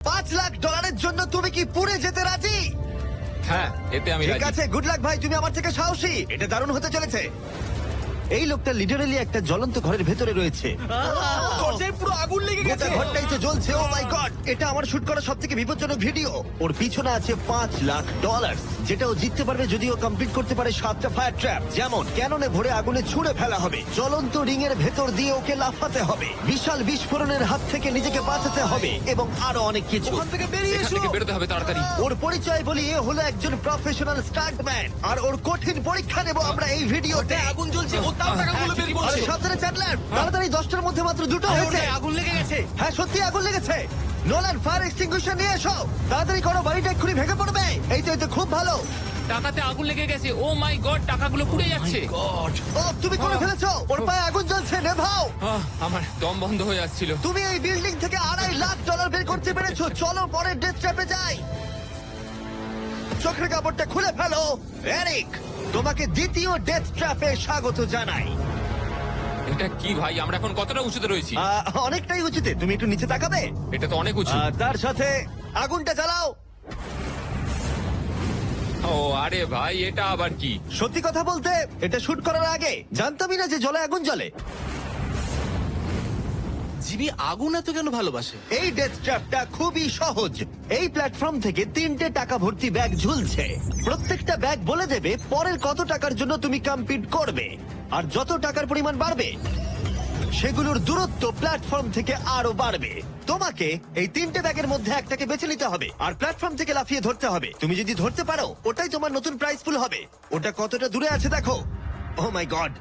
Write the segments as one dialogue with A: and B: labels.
A: $5 লাখ জন্য তুমি কি পুড়ে যেতে রাজি?
B: হ্যাঁ, এতে আমি
A: ঠিক
B: রাজি।
A: আছে, গুড লাক ভাই, তুমি আমার থেকে সাহসী। এটা দারুণ হতে চলেছে। এই লোকটা লিটারালি একটা জ্বলন্ত ঘরের ভেতরে রয়েছে।
C: দরজায় পুরো আগুন লেগে
A: গোটা
C: গেছে।
A: ঘরটাই তো জ্বলছে। ও মাই গড, এটা আমার শুট করা সবথেকে বিপজ্জনক ভিডিও। ওর পিছনে আছে $5 লাখ, যেটা ও জিততে পারবে যদি ও কমপ্লিট করতে পারে 7টা ফায়ার ট্র্যাপ। যেমন ক্যাননে ভরে আগুনে ছুঁড়ে ফেলা হবে, জ্বলন্ত রিং এর ভেতর দিয়ে ওকে লাফাতে হবে, বিশাল বিস্ফোরণের হাত থেকে নিজেকে বাঁচাতে হবে, এবং আরো অনেক কিছু।
C: ওখান থেকে বেরিয়ে
B: এখান
C: এসো।
B: থেকে বেরোতে হবে তাড়াতাড়ি।
A: ওর পরিচয় বলি, এ হলো একজন প্রফেশনাল স্টান্টম্যান, আর ওর কঠিন পরীক্ষা নেব আমরা এই ভিডিওতে।
C: ওটায় আগুন জ্বলছে, ও তাও টাকাগুলো বের
A: আরে
C: করছে।
A: সাবধানে চ্যাটলার, তাড়াতাড়ি 10টার মধ্যে মাত্র 2টো
C: আরে
A: হয়েছে।
C: ওটায় আগুন লেগে গেছে।
A: হ্যাঁ সত্যি আগুন লেগেছে। নোলান, ফায়ার এক্সটিংগুইশার নিয়ে এসো, তাড়াতাড়ি করো, বাড়িটা এক্ষুনি ভেঙে পড়বে। এই তো খুব ভালো।
B: টাকাতে আগুন লেগে গেছে। ও মাই গড, টাকাগুলো পুড়ে যাচ্ছে।
C: গড।
A: ও তুমি করে ফেলেছো, ওর পায়ে আগুন জ্বলছে, নেভাও।
B: আমার দম বন্ধ হয়ে আসছিল।
A: তুমি এই বিল্ডিং থেকে $2.5 লাখ বের করতে পেরেছো। চলো পরের ডেথ ট্র্যাপে যাই। চোখের কাপড়টা খুলে ফেলো। এরিক, তোমাকে দ্বিতীয় ডেথ ট্র্যাপে স্বাগত জানাই।
B: এটা কি ভাই, আমরা এখন কতটা উঁচুতে রয়েছি?
A: অনেকটাই উচিতে, তুমি একটু নিচে তাকাবে।
B: এটা তো অনেক উঁচু।
A: তার সাথে আগুনটা জ্বালাও।
B: ও আরে ভাই, এটা আবার কি?
A: সত্যি কথা বলতে, এটা শুট করার আগে জানতামই না যে জলে আগুন জ্বলে।
C: জিবি আগুন এত কেন ভালোবাসে?
A: এই ডেথ ট্র্যাপটা খুবই সহজ। এই প্ল্যাটফর্ম থেকে 3টে টাকা ভর্তি ব্যাগ ঝুলছে। প্রত্যেকটা ব্যাগ বলে দেবে পরের কত টাকার জন্য তুমি কম্পিট করবে, আর যত টাকার পরিমাণ বাড়বে সেগুলোর দূরত্ব প্ল্যাটফর্ম থেকে আরো বাড়বে। তোমাকে এই 3টে ব্যাগের মধ্যে একটাকে বেছে নিতে হবে, আর প্ল্যাটফর্ম থেকে লাফিয়ে ধরতে হবে। তুমি যদি ধরতে পারো, ওটাই তোমার নতুন প্রাইস পুল হবে। ওটা কতটা দূরে আছে দেখো। ও মাই গড,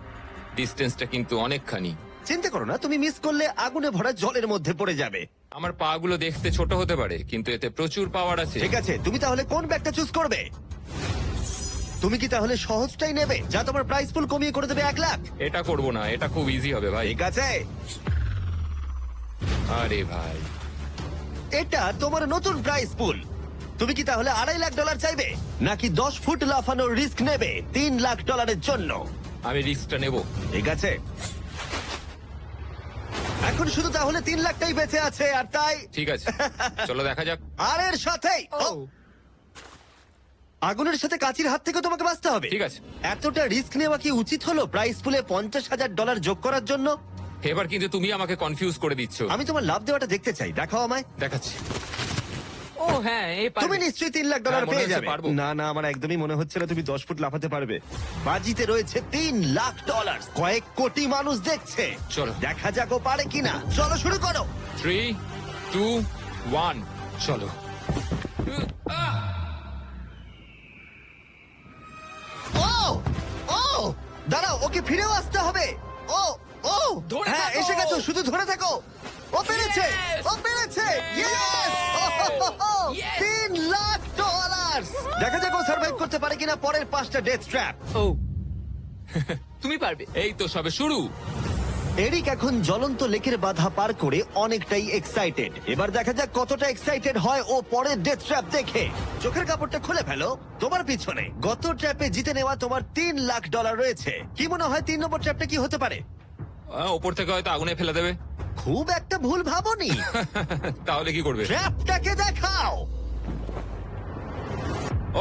B: ডিস্টেন্সটা কিন্তু অনেকখানি।
A: চিন্তা করো না, তুমি মিস করলে আগুনে ভরা জলের মধ্যে পড়ে যাবে।
B: আমার পা গুলো দেখতে ছোট হতে পারে, কিন্তু এতে প্রচুর পাওয়ার আছে।
A: ঠিক আছে, তুমি তাহলে কোন ব্যাগটা চুজ করবে? তুমি কি তাহলে সহজটাই নেবে, যা তোমার প্রাইস পুল কমিয়ে করে দেবে 1 লাখ?
B: এটা করব না, এটা খুব ইজি হবে ভাই।
A: ঠিক আছে,
B: আরে ভাই,
A: এটা তোমার নতুন প্রাইস পুল। তুমি কি তাহলে $2.5 লাখ চাইবে, নাকি 10 ফুট লাফানোর রিস্ক নেবে $3 লাখ জন্য?
B: আমি রিস্কটা নেব।
A: ঠিক আছে, এখন শুধু তাহলে 3 লাখটাই বেঁচে আছে, আর তাই
B: ঠিক আছে, চলো দেখা যাক।
A: আর এর সাথেই আগুনের সাথে কাচির হাত থেকে তোমাকে বাঁচতে হবে।
B: ঠিক আছে।
A: এতটা রিস্ক নেওয়া কি উচিত হলো প্রাইস পুলে $50,000 যোগ করার জন্য?
B: এবার কিন্তু তুমি আমাকে কনফিউজ করে দিচ্ছ।
A: আমি তোমার লাভ দেওয়াটা দেখতে চাই, দেখাও আমায়।
B: দেখাচ্ছি।
D: ও হ্যাঁ, এই
A: তুমি নিশ্চয়ই $3 লাখ
B: হ্যাঁ, মনে
A: পেয়ে
B: হচ্ছে
A: যাবে।
B: পারবো।
A: না না, আমার একদমই মনে হচ্ছে না তুমি 10 ফুট লাফাতে পারবে। বাজিতে রয়েছে $3 লাখ, কয়েক কোটি মানুষ দেখছে।
B: চলো।
A: দেখা যাক ও পারে কিনা। চলো শুরু করো।
B: 3, 2, 1, চলো।
A: ও ও দাঁড়াও, ওকে ফিরেও আসতে হবে। ও ও
C: ধরে
A: হ্যাঁ,
C: থাকো।
A: এসে গেছো, শুধু ধরে থাকো। ও পেরেছে, ও পেরেছে। ইয়েস! $3 লাখ। দেখা যাক ও সার্ভাইভ করতে পারে কিনা পরের 5টা ডেথ ট্র্যাপ।
D: ও তুমি পারবে।
B: এই তো সবে শুরু।
A: এরিক এখন জ্বলন্ত লেকের বাধা পার করে অনেকটাই এক্সাইটেড। এবার দেখা যাক কতটা এক্সাইটেড হয় ও পরের ডেথ ট্র্যাপ দেখে। চোখের কাপড়টা খুলে ফেলো। তোমার পিছনে গত ট্র্যাপে জিতে নেওয়া তোমার $3 লাখ রয়েছে। কি মনে হয় 3 নম্বর ট্র্যাপটা কি হতে পারে?
B: ওপর থেকে হয়তো আগুনে ফেলে দেবে।
A: খুব একটা ভুল ভাবনি।
B: তাহলে কি করবে?
A: ট্র্যাপটাকে দেখাও।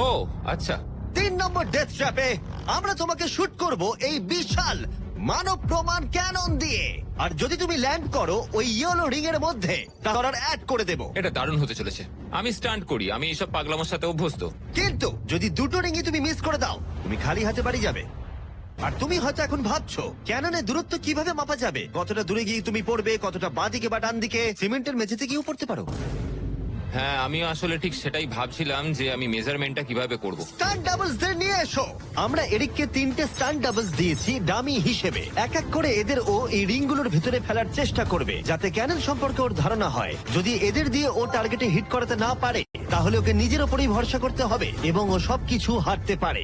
B: ও আচ্ছা।
A: 3 নম্বর ডেথ ট্র্যাপে আমরা তোমাকে শুট করব এই বিশাল মানব প্রমাণ ক্যানন দিয়ে, আর যদি তুমি ল্যান্ড করো ওই ইয়েলো রিং এর মধ্যে, তাহলে অ্যাড করে দেব।
B: এটা দারুণ হতে চলেছে। আমি স্টান্ট করি, আমি এইসব পাগলামোর সাথে অভ্যস্ত।
A: কিন্তু যদি 2টো রিংই তুমি মিস করে দাও, তুমি খালি হাতে বাড়ি যাবে। আর তুমি হয়তো এখন ভাবছো, ক্যাননের দূরত্ব কিভাবে মাপা যাবে? কতটা দূরে গিয়ে তুমি পড়বে, কতটা বাঁ দিকে বা ডান দিকে? সিমেন্টের মেঝেতে গিয়েও পড়তে পারো।
B: হ্যাঁ, আমি আসলে ঠিক সেটাই ভাবছিলাম যে আমি মেজারমেন্টটা কিভাবে করব।
A: স্টান্ট ডাবলস দের নিয়ে এসো। আমরা এরিককে 3টে স্টান্ট ডাবলস দিয়েছি ডামি হিসেবে। এক এক করে এদের ও এই রিংগুলোর ভিতরে ফেলার চেষ্টা করবে, যাতে ক্যানন সম্পর্কে ওর ধারণা হয়। যদি এদের দিয়ে ও টার্গেটে হিট করাতে না পারে, তাহলে ওকে নিজের ওপরেই ভরসা করতে হবে এবং ও সবকিছু হারতে পারে।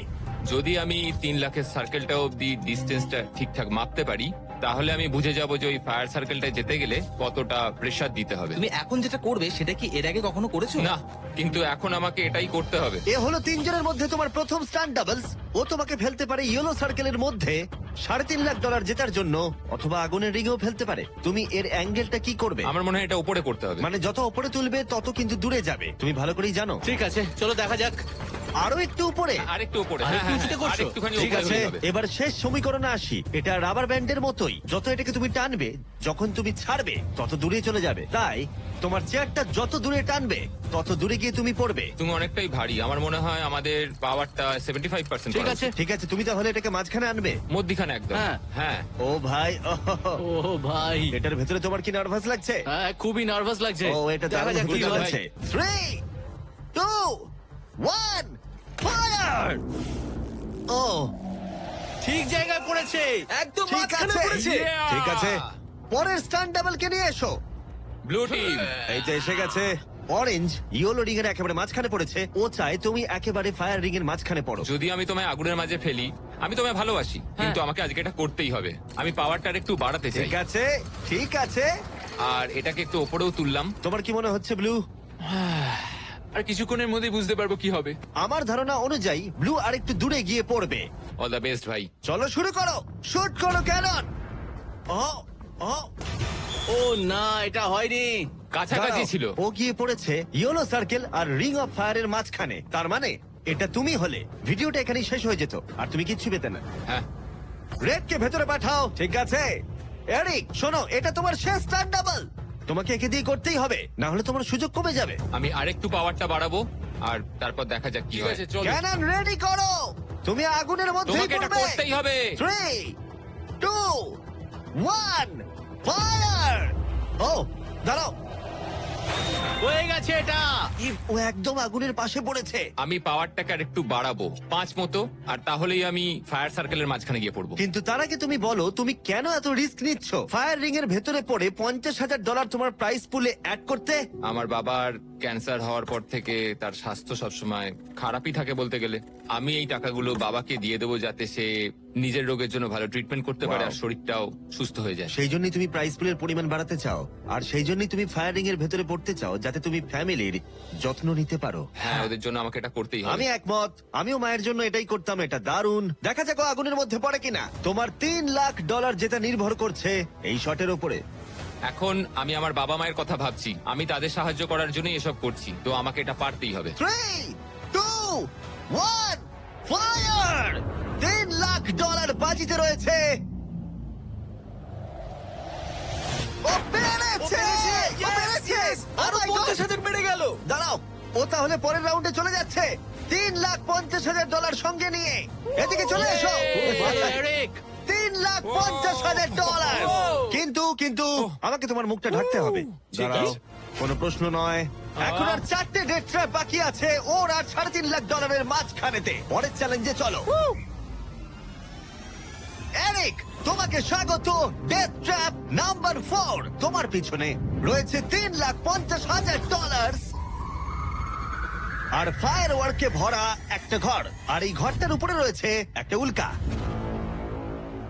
B: যদি আমি 3 লাখের সার্কেলটা অব্দি ডিস্টেন্সটা ঠিকঠাক মাপতে পারি, তাহলে আমি বুঝে যাব যে ওই ফায়ার সার্কেলটা যেতে গেলে কতটা প্রেসার দিতে হবে।
C: তুমি এখন যেটা করবে সেটা কি এর আগে কখনো করেছো?
B: না, কিন্তু এখন আমাকে এটাই করতে হবে।
A: এ হলো তিনজনের মধ্যে তোমার প্রথম স্টান্ট ডাবলস। ও তোমাকে ফেলতে পারে ইয়েলো সার্কেলের মধ্যে $3.5 লাখ জেতার জন্য, অথবা আগুনের রিঙেও ফেলতে পারে। তুমি এর অ্যাঙ্গেলটা কি করবে?
B: আমার মনে হয় এটা উপরে করতে হবে।
A: মানে যত উপরে তুলবে তত কিন্তু দূরে যাবে, তুমি ভালো করেই জানো।
C: ঠিক আছে, চলো দেখা যাক।
A: আরো একটু উপরে।
B: আরেকটু উপরে।
C: আরেকটু
B: হ্যাঁ,
C: উঁচুতে
B: হ্যাঁ,
C: করছো?
B: আরেকটুখানি
A: ঠিক
B: উপরে
A: আছে,
B: হলেই হবে।
A: এবার শেষ সমীকরণে আসি। এটা রাবার ব্যান্ডের মতোই, যত এটাকে তুমি টানবে, যখন তুমি ছাড়বে তত দূরে চলে যাবে। তাই তোমার চেয়ারটা যত দূরে টানবে তত দূরে গিয়ে তুমি পড়বে।
B: তুমি অনেকটাই ভারী, আমার মনে হয় আমাদের পাওয়ারটা 75%।
C: ঠিক আছে।
A: ঠিক আছে, তুমি তাহলে এটাকে মাঝখানে আনবে।
B: মধ্যিখানে একদম।
C: হ্যাঁ।
B: হ্যাঁ।
A: ও ভাই,
C: ও ভাই,
A: এটার ভেতরে তোমার কি নার্ভাস লাগছে?
C: হ্যাঁ খুবই নার্ভাস লাগছে।
A: ও, এটা
C: দেখা
A: দারুণ
C: যাক
A: হতে
C: কি হয়।
A: চলেছে। 3, 2, 1, ফায়ার! ও,
C: ঠিক জায়গায় পড়েছে, একদম
A: ঠিক
C: মাঝখানে
A: আছে,
C: পড়েছে।
B: Yeah!
A: ঠিক আছে। পরের স্টান্ট ডাবলকে নিয়ে এসো।
B: Blue team.
A: এই যে এসে গেছে। অরেঞ্জ ইয়েলো রিং এর একেবারে মাঝখানে পড়েছে। ও চায় তুমি একেবারে ফায়ার রিং এর মাঝখানে পড়ো।
B: যদি আমি তোমায় আগুনের মাঝে ফেলি, আমি তোমায় ভালোবাসি, কিন্তু আমাকে আজকে এটা করতেই হবে। আমি পাওয়ারটা একটু বাড়াতে চাই,
A: ঠিক আছে, ঠিক আছে।
B: আর এটাকে একটু ওপরেও তুললাম।
A: তোমার কি মনে হচ্ছে ব্লু?
B: আর কিছুক্ষণের মধ্যেই বুঝতে পারবো কি হবে।
A: আমার ধারণা অনুযায়ী ব্লু আরেকটু দূরে গিয়ে পড়বে।
B: অল দ্য বেস্ট ভাই।
A: চলো শুরু করো, শুট করো ক্যানন। ও, ও,
C: ও না, এটা হয়নি।
B: কাছাকাছি
A: দাঁড়াও।
B: ছিল।
A: ও গিয়ে পড়েছে ইয়েলো সার্কেল আর রিং অফ ফায়ারের মাঝখানে। তার মানে এটা তুমি হলে ভিডিওটা এখানেই শেষ হয়ে যেত আর তুমি কিচ্ছু পেতে না।
B: হ্যাঁ।
A: রেড কে ভেতরে পাঠাও। ঠিক আছে এরিক, শোনো, এটা তোমার শেষ স্টার ডাবল। তোমাকে একে দিয়ে করতেই হবে, না হলে তোমার সুযোগ কমে যাবে।
B: আমি আরেকটু পাওয়ারটা বাড়াবো, আর তারপর দেখা যাক কি হয়।
A: ক্যানন রেডি করো, তুমি আগুনের মধ্যেই
B: তোমাকে এটা
A: পড়বে।
B: করতেই হবে।
A: 3, 2, 1, ফায়ার! ও, দাঁড়াও।
C: হয়ে গেছে এটা।
A: ও একদম আগুনের পাশে পড়েছে।
B: আমি পাওয়ারটাকে আর একটু বাড়াবো 5 মতো, আর তাহলেই আমি ফায়ার সার্কেলের মাঝখানে গিয়ে পড়বো।
A: কিন্তু তার আগে তুমি বলো, তুমি কেন এত রিস্ক নিচ্ছ ফায়ার রিং এর ভেতরে পড়ে $50,000 তোমার প্রাইস পুলে অ্যাড করতে?
B: আমার বাবার ক্যান্সার হওয়ার পর থেকে তার স্বাস্থ্য সবসময় খারাপই থাকে বলতে গেলে। আমি এই টাকাগুলো বাবাকে দিয়ে দেবো, যাতে সে নিজের রোগের জন্য ভালো ট্রিটমেন্ট করতে পারে
A: Wow.
B: আর শরীরটাও সুস্থ হয়ে যায়।
A: সেই জন্যই তুমি প্রাইস পুলের পরিমাণ বাড়াতে চাও, আর সেই জন্যই তুমি ফায়ার রিং এর ভেতরে পড়তে চাও, যাতে তুমি ফ্যামিলির যত্ন নিতে পারো।
B: হ্যাঁ, ওদের জন্য আমাকে এটা করতেই হবে।
A: আমি একমত, আমিও মায়ের জন্য এটাই করতাম। এটা দারুণ। দেখা যাক ও আগুনের মধ্যে পড়ে কিনা। তোমার $3 লাখ যেটা নির্ভর করছে এই শটের উপরে।
B: এখন আমি আমার বাবা মায়ের কথা ভাবছি, আমি তাদের সাহায্য করার জন্যই এসব করছি, তো আমাকে এটা পারতেই হবে।
A: 3, 2, 1, ফায়ার! $3 লাখ বাজিতে রয়েছে। ও পেরেছে! ও পেরেছে!
C: আরো
A: Oh my God!
C: 50,000 বেড়ে গেল।
A: দাঁড়াও, ও তাহলে পরের রাউন্ডে চলে যাচ্ছে $3,50,000 সঙ্গে নিয়ে। এদিকে চলে এসো।
C: ভালো, এরিক।
A: $3,50,000। কিন্তু কিন্তু আমাকে তোমার মুখটা ঢাকতে হবে।
C: ঠিক
A: দাঁড়াও,
C: আছে।
A: কোনো প্রশ্ন নয়। এখন আর 4টে ডেথ ট্র্যাপ বাকি আছে, ওর আর $3.5 লাখ মাঝখানেতে। পরের চ্যালেঞ্জে চলো। এরিক, তোমাকে স্বাগত ডেথ ট্র্যাপ নাম্বার 4। তোমার পিছনে রয়েছে $3,50,000 আর ফায়ার ওয়ার্কে ভরা একটা ঘর, আর এই ঘরটার উপরে রয়েছে একটা উল্কা।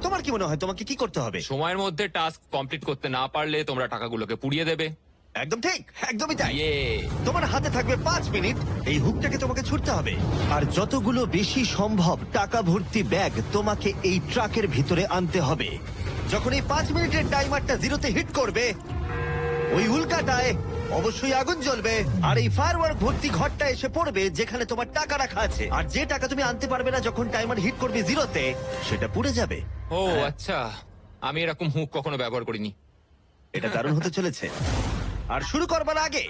A: তোমার কি মনে হয় তোমাকে কি করতে হবে?
B: সময়ের মধ্যে টাস্ক কমপ্লিট করতে না পারলে তোমরা টাকাগুলোকে পুড়িয়ে দেবে।
A: একদম ঠিক, একদমই তাই।
B: ইয়ে।
A: তোমার হাতে থাকবে 5 মিনিট। এই হুকটাকে তোমাকে ছুটতে হবে, আর যতগুলো বেশি সম্ভব টাকা ভর্তি ব্যাগ তোমাকে এই ট্রাকের ভিতরে আনতে হবে। যখন এই 5 মিনিটের টাইমারটা জিরোতে হিট করবে, ওই উল্কাটায় অবশ্যই আগুন জ্বলবে, আর এই ফায়ারওয়ার্ক ভর্তি ঘরটা এসে পড়বে যেখানে তোমার টাকা রাখা আছে। আর যে টাকা তুমি আনতে পারবে না যখন টাইমার হিট করবে জিরোতে, সেটা পুড়ে যাবে।
B: ও আচ্ছা, আমি এরকম হুক কখনো ব্যবহার করিনি।
A: এটা দারুণ হতে চলেছে। আর শুরু করবার আগে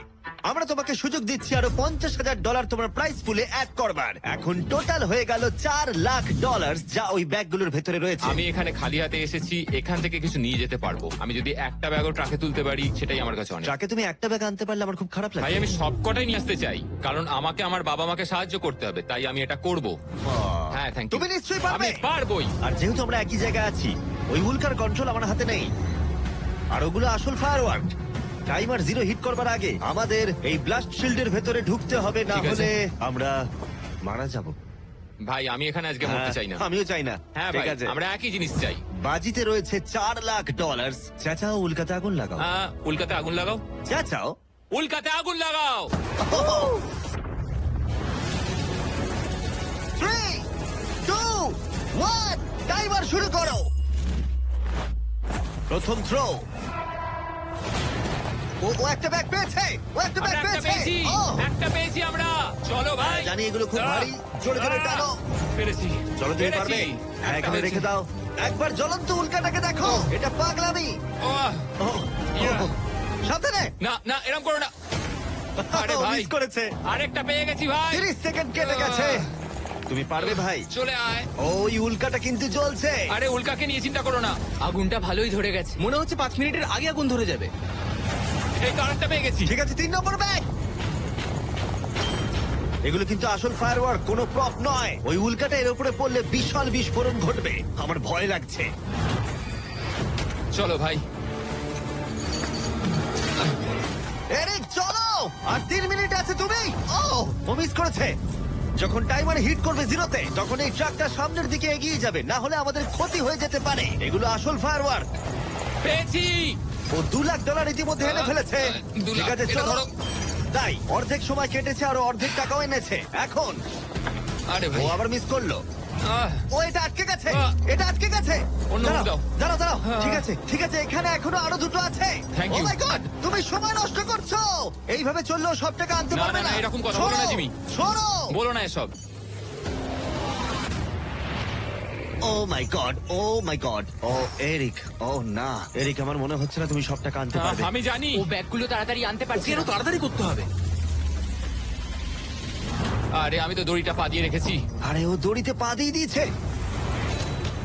A: আমরা তোমাকে সুযোগ দিচ্ছি আরো $50,000 তোমার প্রাইস পুলে অ্যাড করবার। এখন টোটাল হয়ে গেল $4 লাখ, যা ওই ব্যাগগুলোর ভেতরে রয়েছে।
B: আমি এখানে খালি হাতে এসেছি, এখান থেকে কিছু নিয়ে যেতে পারবো। আমি যদি একটা ব্যাগও ট্রাকে তুলতে পারি, সেটাই আমার কাছে অনেক।
A: ট্রাকে তুমি একটা ব্যাগ আনতে পারলে আমার খুব খারাপ
B: ভাই,
A: লাগে।
B: আমি সবকটাই নিয়ে আসতে চাই, কারণ আমাকে আমার বাবা মাকে সাহায্য করতে হবে, তাই আমি এটা করব। হ্যাঁ, থ্যাংক ইউ।
A: তুমি নিশ্চয়ই পারবে।
B: আমি পারবোই।
A: আর যেহেতু আমরা একই জায়গায় আছি, ওই উল্কার কন্ট্রোল আমার হাতে নেই, আর ওগুলো আসল ফায়ারওয়ার্ক। টাইমার জিরো হিট করবার আগে আমাদের এই ব্লাস্ট শিল্ডের ভেতরে ঢুকতে হবে, না
B: ঠিক আছে।
A: হলে আমরা মারা যাব।
B: ভাই, আমি এখানে আজকে মরতে চাই না।
A: আমিও চাই না।
B: হ্যাঁ
A: ঠিক
B: ভাই,
A: আছে।
B: আমরা একই জিনিস চাই।
A: বাজিতে রয়েছে $4,00,000। চেঁচাও, উল্কাতে আগুন লাগাও।
B: উল্কাতে আগুন লাগাও,
A: চেঁচাও।
B: উল্কাতে আগুন লাগাও।
A: 3, 2, 1, টাইমার শুরু করো। প্রথম থ্রো। ও একটা ব্যাগ পেয়েছে, ও একটা ব্যাগ
B: আমরা একটা
A: পেয়েছে।
B: পেয়েছি,
A: ও,
B: একটা পেয়েছি আমরা। চলো ভাই,
A: জানি এগুলো খুব ভারী, জোরে জোরে টানো।
B: পেরেছি,
A: চলো, তুমি
B: পেরেছি।
A: পারবে। হ্যাঁ,
B: একটা
A: এখানে রেখে
B: পেরেছি।
A: দাও। একবার জ্বলন্ত উল্কাটাকে দেখো, এটা পাগলামি।
B: ওহ,
A: ও,
B: Yeah.
A: সাবধানে।
B: না না, এরকম করো না। আরে
A: ও,
B: ভাই,
A: মিস করেছে।
B: আরেকটা পেয়ে গেছি ভাই।
A: 30 সেকেন্ড কেটে গেছে। তুমি পারবে ভাই।
B: চলে আয়।
A: ওই উল্কাটা কিন্তু জ্বলছে।
B: আরে উল্কাকে নিয়ে চিন্তা করো না।
D: আগুনটা ভালোই ধরে গেছে।
C: মনে হচ্ছে 5 মিনিটের আগে আগুন ধরে যাবে।
B: এই তো আরেকটা পেয়ে গেছি।
A: ঠিক আছে, 3 নম্বর ব্যাগ। এগুলো কিন্তু আসল ফায়ারওয়ার্ক, কোনো প্রপ নয়। ওই উল্কাটা এর উপরে পড়লে বিশাল বিস্ফোরণ ঘটবে। আমার ভয় লাগছে।
B: চলো ভাই।
A: এরিক, চলো। আর 3 মিনিট আছে। তুমি ও মিস করেছে। যখন টাইমার হিট করবে জিরোতে, তখন এই ট্রাকটা সামনের দিকে এগিয়ে যাবে, না হলে আমাদের ক্ষতি হয়ে যেতে পারে। এগুলো আসল ফায়ারওয়ার্ক।
B: পেয়েছি।
A: ও $2,00,000 ইতিমধ্যে এনে ফেলেছে।
B: 2 লাখ,
A: ঠিক আছে,
B: এটা
A: চলো।
B: ধরো।
A: তাই অর্ধেক সময় কেটেছে আর অর্ধেক টাকাও এনেছে। এখন
B: আরে
A: ও
B: ভাই,
A: আবার মিস করলো। ও এটা আটকে গেছে, এটা আটকে গেছে।
B: অন্য
A: দাঁড়াও,
B: দাও।
A: দাঁড়াও, দাঁড়াও।
B: হ্যাঁ।
A: ঠিক আছে, ঠিক আছে, এখানে এখনো আরো দুটো আছে।
B: Thank
A: ও
B: you.
A: মাই গড, তুমি সময় নষ্ট করছো। এইভাবে চললেও সব টাকা আনতে
B: না,
A: পারবে
B: না,
A: না।
B: না, এরকম কথা বলো না, জিমি।
A: সরো।
B: বলো না এসব।
A: ও মাই গড, ও মাই গড। ও এরিক, ও না এরিক, আমার মনে হচ্ছে না তুমি সব টাকা আনতে পারবে।
B: আমি জানি।
D: ও ব্যাগগুলো তাড়াতাড়ি আনতে পারছি
C: কেন
D: না।
C: তাড়াতাড়ি করতে হবে?
B: আরে আমি তো দড়িটা পা দিয়ে রেখেছি।
A: আরে ও দড়িতে পা দিয়ে দিয়েছে।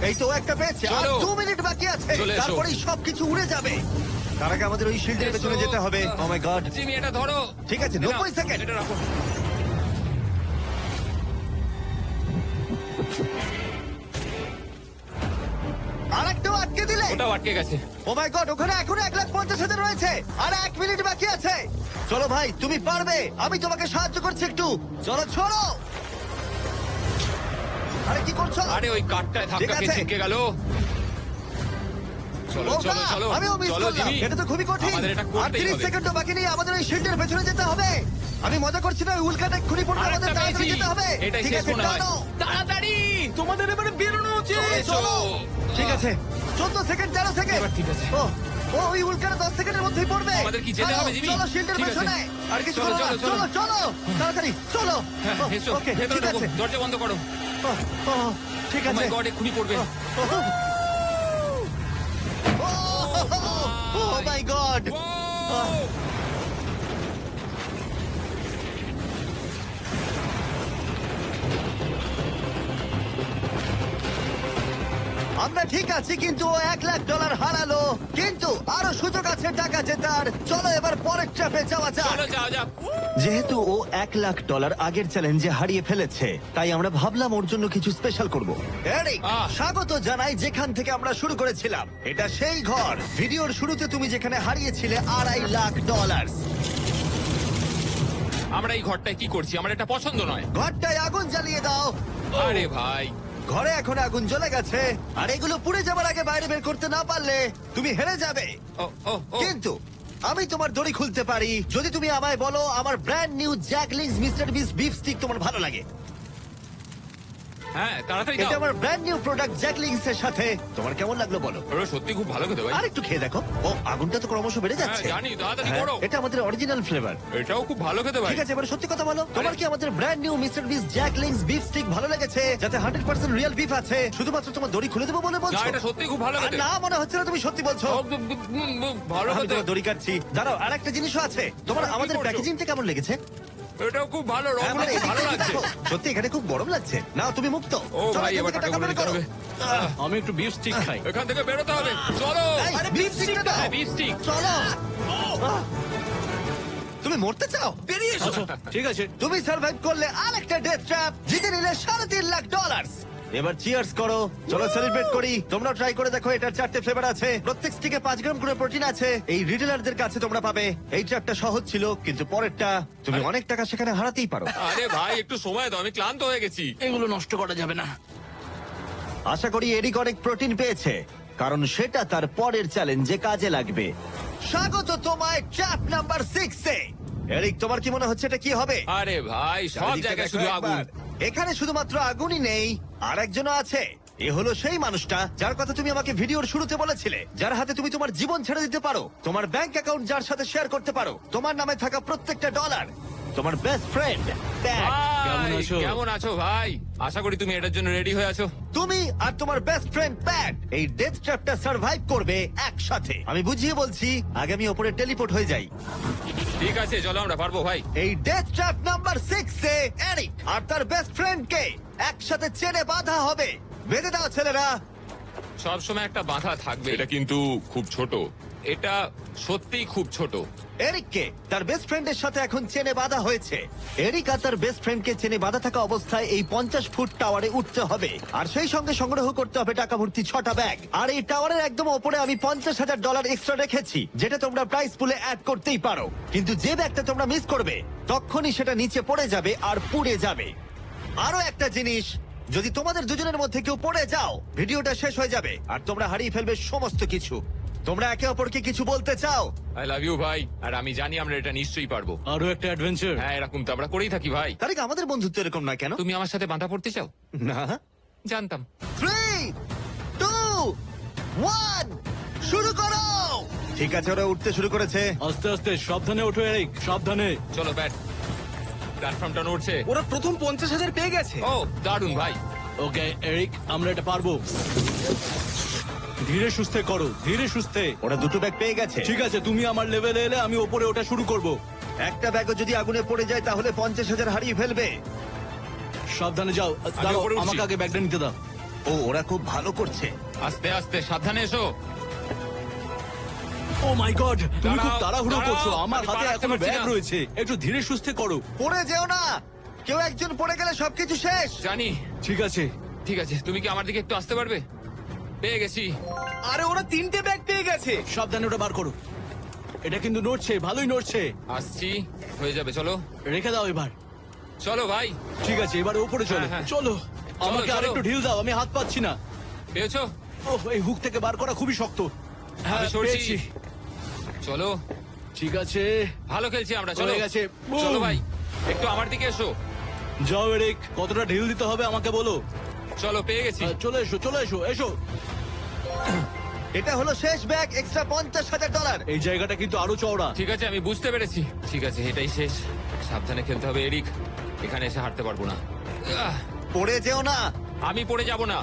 A: এই তো ও একটা পেয়েছে। আর
B: চলো।
A: 2 মিনিট বাকি আছে,
B: চলে এসো।
A: তারপরেই সবকিছু উড়ে যাবে। তার আগে আমাদের ওই শিল্ডের পেছনে যেতে হবে। ও মাই গড।
B: জিমি, এটা ধরো।
A: ঠিক আছে,
B: নাও,
A: 90 সেকেন্ড।
B: এটা রাখো।
A: আরেকটাও আটকে দিলে।
B: ওটাও আটকে গেছে।
A: ও মাই গড, ওখানে এখনো 1,50,000 রয়েছে। আর 1 মিনিট বাকি আছে। চলো ভাই, তুমি পারবে। আমি তোমাকে সাহায্য করছি একটু। চলো, চলো। আরে কি করছো?
B: আরে ওই কাঠটায় ধাক্কা
A: ঠিক
B: খেয়ে
A: আছে।
B: ছিটকে গেল। চলো
A: ও
B: চলো
A: না,
B: চলো।
A: আমিও মিস
B: চলো
A: করলাম।
B: জিমি।
A: এটা তো খুবই কঠিন।
B: আমাদের এটা
A: আর
B: করতেই
A: 30
B: হবে।
A: সেকেন্ডও বাকি নেই, আমাদের ওই শিল্ডের পেছনে যেতে হবে। আমি মজা করছি না, ওই উল্কাটা এক্ষুনি পড়বে,
B: আরেকটা
A: আমাদের তাড়াতাড়ি
B: পেয়েছি।
A: যেতে হবে।
B: এটাই
A: ঠিক
B: শেষ
A: আছে,
B: মনে হয়।
A: টানো।
C: তাড়াতাড়ি তোমাদের এবারে বেরোনো উচিত।
B: এসো।
A: চলো। ঠিক আছে, 14 সেকেন্ড, 13 সেকেন্ড।
B: এবার ঠিক আছে।
A: ও ও ওই উল্কাটা 10 সেকেন্ডের মধ্যেই পড়বে।
B: আমাদের কি যেতে
A: চলো,
B: হবে, জিমি?
A: চলো শিল্ডের
B: ঠিক আছে।
A: পেছনে। আর কিছু
B: চলো,
A: করো না।
B: চলো,
A: চলো, চলো, তাড়াতাড়ি চলো।
B: হ্যাঁ,
A: ও,
B: এসো।
A: ওকে,
B: ভেতরে
A: ঠিক
B: ঢোকো।
A: আছে।
B: দরজা বন্ধ করো।
A: ও, ও, ঠিক
B: ও
A: আছে।
B: মাই গড, এক্ষুনি পড়বে।
A: ও মাই গড।
B: ও!
A: আমরা ঠিক আছি, কিন্তু ও $1,00,000 হারালো। কিন্তু আরো সুযোগ আছে টাকা জেতার। চলো এবার পরের ট্র্যাপে যাওয়া যাক।
B: চলো যাও যাও।
A: যেহেতু ও $1,00,000 আগের চ্যালেঞ্জে হারিয়ে ফেলেছে, তাই আমরা ভাবলাম ওর জন্য কিছু স্পেশাল করব। এরিক, স্বাগত জানাই যেখান থেকে আমরা শুরু করেছিলাম। এটা সেই ঘর, ভিডিওর শুরুতে তুমি যেখানে হারিয়েছিলে $2.5 লাখ।
B: আমরা এই ঘরটায় কি করছি? আমার এটা পছন্দ নয়।
A: ঘরটায় আগুন জ্বালিয়ে দাও।
B: আরে ভাই,
A: ঘরে এখন আগুন জ্বলে গেছে, আর এগুলো পুড়ে যাবার আগে বাইরে বের করতে না পারলে তুমি হেরে যাবে।
B: ও ও ও।
A: কিন্তু আমি তোমার দড়ি খুলতে পারি যদি তুমি আমায় বলো আমার ব্র্যান্ড নিউ জ্যাকলিংস মিস্টার বিস বিফ স্টিক তোমার ভালো লাগে।
B: হ্যাঁ, তাড়াতাড়ি
A: এটা
B: দাও।
A: আমার ব্র্যান্ড নিউ প্রোডাক্ট জ্যাকলিংস এর সাথে তোমার কেমন লাগলো বলো।
B: ওরা সত্যি খুব ভালো খেতে ভাই।
A: আর একটু খেয়ে দেখো। ও আগুনটা তো ক্রমশ বেড়ে
B: হ্যাঁ,
A: যাচ্ছে।
B: জানি, তাড়াতাড়ি
A: হ্যাঁ,
B: করো।
A: এটা আমাদের অরিজিনাল ফ্লেভার।
B: এটাও খুব ভালো খেতে ভাই।
A: ঠিক আছে, এবার সত্যি কথা বলো, তোমার কি আমাদের ব্র্যান্ড নিউ মিস্টার বিস জ্যাকলিংস বিফ স্টিক ভালো লেগেছে, যাতে 100% রিয়েল বিফ আছে? শুধুমাত্র তোমার দড়ি খুলে দেবো বলে
B: না,
A: বলছো?
B: এটা সত্যি খুব ভালো
A: আর
B: খেতে।
A: না, মনে হচ্ছে না তুমি সত্যি বলছো।
B: ভালো
A: আমি
B: খেতে।
A: তোমার দড়ি কাটছি। দাঁড়াও, আর একটা জিনিসও আছে। তোমার
B: কি
A: আমাদের
B: করছো?
A: প্যাকেজিংটা কেমন লেগেছে?
B: এটাও খুব ভালো,
A: হ্যাঁ,
B: রংগুলো
A: মানে
B: খুব ভালো
A: এদিকে
B: লাগছে।
A: দেখো, সত্যি এখানে খুব গরম লাগছে। না, তুমি মুক্ত।
B: ও
A: চলো,
B: ভাই,
A: এখান
B: এবার
A: থেকে
B: টাকাগুলো
A: বের
B: নিতে
A: করো।
B: হবে।
C: আমি একটু বিফ স্টিক খাই।
B: এখান থেকে বেরোতে হবে। চলো।
A: এই,
C: আরে,
A: beef
C: beef
A: stick টা
C: stick
A: দাও।
B: হ্যাঁ, beef stick।
A: চলো। আহ, তুমি মরতে চাও?
C: বেরিয়ে এসো। ঠিক আছে।
A: তুমি সার্ভাইভ করলে আরেকটা ডেথ ট্র্যাপ, জিতে নিলে $3.5 লাখ। এবার চিয়ার্স করো, চলো সেলিব্রেট করি। তোমরা ট্রাই করে দেখো, এটার 4টে ফ্লেভার আছে, প্রত্যেক স্টিকে 5 গ্রাম করে প্রোটিন আছে। এই রিটেলারদের কাছে তোমরা পাবে। এই ট্র্যাপটা সহজ ছিল, কিন্তু পরেরটা তুমি অনেক টাকা সেখানে হারাতেই পারো।
B: আরে ভাই, একটু সময় দাও, আমি ক্লান্ত হয়ে গেছি।
C: এগুলো নষ্ট করা যাবে না।
A: আশা করি এরিক অনেক প্রোটিন পেয়েছে, কারণ সেটা তার পরের চ্যালেঞ্জে কাজে লাগবে। স্বাগত তোমায় ট্র্যাপ নাম্বার 6 এ। এরিক, তোমার কি মনে হচ্ছে এটা কি হবে?
B: আরে ভাই সব
A: চারিদিকটা
B: জায়গায়
A: দেখো
B: শুধু আগুন।
A: একবার। এখানে শুধুমাত্র আগুনই নেই, আর একজনও আছে। এ হলো সেই মানুষটা যার কথা তুমি আমাকে ভিডিওর শুরুতে বলেছিলে, যার হাতে তুমি তোমার জীবন ছেড়ে দিতে পারো, তোমার ব্যাংক অ্যাকাউন্ট যার সাথে শেয়ার করতে পারো, তোমার নামে থাকা প্রত্যেকটা ডলার। তোমার বেস্ট ফ্রেন্ড
C: কেমন
B: ভাই,
C: আছো?
B: কেমন আছো ভাই? আশা করি তুমি এটার জন্য রেডি হয়ে আছো।
A: তুমি আর তোমার বেস্ট ফ্রেন্ড প্যাট এই ডেথ ট্র্যাপটা সার্ভাইভ করবে একসাথে। আমি বুঝিয়ে বলছি, আগে আমি ওপরে টেলিপোর্ট হয়ে যাই।
B: ঠিক আছে চলো, আমরা পারবো ভাই।
A: এই ডেথ ট্র্যাপ নাম্বার 6 এ এরিক আর তার বেস্ট ফ্রেন্ডকে একসাথে চেনে বাঁধা হবে। বেঁধে দাও ছেলেরা।
B: সব সময় একটা বাধা থাকবে।
E: এটা কিন্তু খুব ছোট।
B: এটা সত্যিই খুব ছোট।
A: এরিককে তার বেস্ট ফ্রেন্ডের সাথে এখন চেনে বাঁধা হয়েছে। এরিক আর তার বেস্ট ফ্রেন্ডকে চেনে বাঁধা থাকা অবস্থায় এই 50 ফুট টাওয়ারে উঠতে হবে, আর সেই সঙ্গে সংগ্রহ করতে হবে টাকা ভর্তি 6টা ব্যাগ। আর এই টাওয়ারের একদম ওপরে আমি $50,000 এক্সট্রা রেখেছি, যেটা তোমরা প্রাইস পুলে অ্যাড করতেই পারো। কিন্তু যে ব্যাগটা তোমরা মিস করবে, তখনই সেটা নিচে পড়ে যাবে আর পুড়ে যাবে। আরো একটা জিনিস, যদি তোমাদের দুজনের মধ্যে কেউ পড়ে যাও, ভিডিওটা শেষ হয়ে যাবে আর তোমরা হারিয়ে ফেলবে সমস্ত কিছু। তোমরা একে অপরকে কিছু বলতে চাও?
B: আই লাভ ইউ ভাই, আর আমি জানি আমরা এটা নিশ্চয়ই পারবো।
C: আরো একটা অ্যাডভেঞ্চার।
B: হ্যাঁ, এরকম তো আমরা করেই থাকি ভাই।
A: তারিক, আমাদের বন্ধুত্ব এরকম না কেন?
B: তুমি আমার সাথে বাঁধা পড়তে চাও?
A: না।
B: জানতাম।
A: 3, 2, 1, শুরু করো। ঠিক আছে, ওরা উঠতে শুরু করেছে।
C: আস্তে আস্তে, সাবধানে ওঠো এরিক, সাবধানে।
B: চলো ব্যাট, প্ল্যাটফর্মটা নড়ছে।
C: ওরা প্রথম 50,000 পেয়ে গেছে।
B: ও দারুণ ভাই।
C: ওকে এরিক, আমরা এটা পারবো। ধীরে সুস্থে করো, ধীরে সুস্থে।
A: ওরা দুটো ব্যাগ পেয়ে গেছে।
C: ঠিক আছে, তুমি আমার লেভেলে এলে আমি ওপরে ওটা শুরু করব।
A: একটা ব্যাগও যদি আগুনে পড়ে যায় তাহলে 50,000 হারিয়ে ফেলবে।
C: সাবধানে যাও। দাঁড়াও,
B: উপরে উঠছি।
C: আমাকে আগে ব্যাগটা নিতে দাও।
A: ও, ওরা খুব ভালো করছে।
B: আস্তে আস্তে, সাবধানে এসো।
C: ও মাই গড, তুমি খুব
B: দাঁড়াও,
C: তাড়াহুড়ো
B: দাঁড়াও,
C: করছো। আমার
B: আমি
C: হাতে
B: পালাতে
C: এখনো
B: পারছি
C: ব্যাগ
B: না।
C: রয়েছে, একটু ধীরে সুস্থে করো।
A: পড়ে যেও না, কেউ একজন পড়ে গেলে সবকিছু শেষ।
B: জানি।
C: ঠিক আছে।
B: ঠিক আছে, তুমি কি আমার দিকে একটু আসতে পারবে? পেয়ে গেছি।
C: আরে ওরা 3টে ব্যাগ পেয়ে গেছে। সাবধানে ওটা বার করো। এটা কিন্তু নড়ছে, ভালোই নড়ছে।
B: আসছি, হয়ে যাবে। চলো
C: রেখে দাও এবার।
B: চলো ভাই।
C: ঠিক আছে, এবার উপরে চলো।
B: হ্যাঁ, হ্যাঁ।
C: চলো, আমাকে
B: চলো।
C: আরেকটু ঢিল দাও, আমি হাত পাচ্ছি না।
B: পেয়েছো?
C: ওহ, এই হুক থেকে বার করা খুবই শক্ত। হ্যাঁ,
B: আমি সরছি।
C: পেয়েছি।
B: চলো,
C: ঠিক আছে,
B: ভালো খেলছি আমরা। চলো
C: হয়ে গেছে।
B: চলো
C: বুম।
B: ভাই, একটু আমার দিকে এসো।
C: যাও এরিক, কতটা ঢিল দিতে হবে আমাকে বলো।
B: চলো, পেয়ে গেছি।
C: চলে এসো, চলে এসো, এসো।
A: এটা হলো শেষ ব্যাগ, এক্সট্রা $50,000।
C: এই জায়গাটা কিন্তু আরো চওড়া।
B: ঠিক আছে, আমি বুঝতে পেরেছি। ঠিক আছে, এটাই শেষ। সাবধানে খেলতে হবে এরিক, এখানে এসে হারতে পারবো না। আহ,
A: পড়ে যেও না।
B: আমি পড়ে যাব না।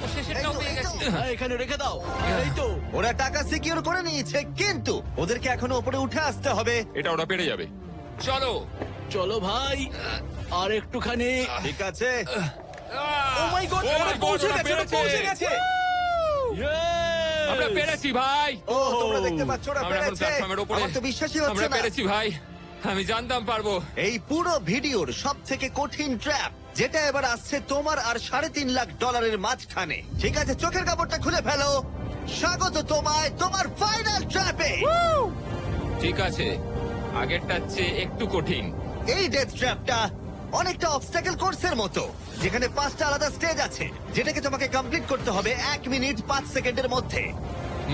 B: ও, শেষেরটাও পেয়ে গেছি।
C: হ্যাঁ, এখানে রেখে দাও। এই তো।
A: ওরা টাকা সিকিউর করে নিয়েছে, কিন্তু ওদেরকে এখনো উপরে উঠে আসতে হবে।
B: এটা ওরা পেরে যাবে। চলো।
C: চলো ভাই, আর একটুখানি।
A: ঠিক আছে,
B: ও
C: মাই গড, ওরা পৌঁছে গেছে, ওরা পৌঁছে গেছে।
B: আমরা পেরেছি ভাই।
A: ও তোমরা দেখতে পাচ্ছ ওরা
B: আমরা এখন
A: পেরেছে।
B: প্ল্যাটফর্মের উপরে।
A: আমার তো বিশ্বাসই হচ্ছে
B: আমরা
A: না।
B: পেরেছি ভাই, আমি জানতাম পারবো।
A: এই পুরো ভিডিওর সব থেকে কঠিন ট্র্যাপ, যেটা এবার আসছে তোমার আর $3.5 লাখ মাঝখানে। ঠিক আছে, চোখের কাপড়টা খুলে ফেলো। স্বাগত তোমায় তোমার ফাইনাল ট্র্যাপে।
B: ঠিক আছে, আগেরটার চেয়ে একটু কঠিন।
A: এই ডেথ ট্র্যাপটা অনেকটা অবস্টাকেল কোর্সের মতো, যেখানে 5টা আলাদা স্টেজ আছে, যেটাকে তোমাকে কমপ্লিট করতে হবে 1 মিনিট 5 সেকেন্ডের মধ্যে।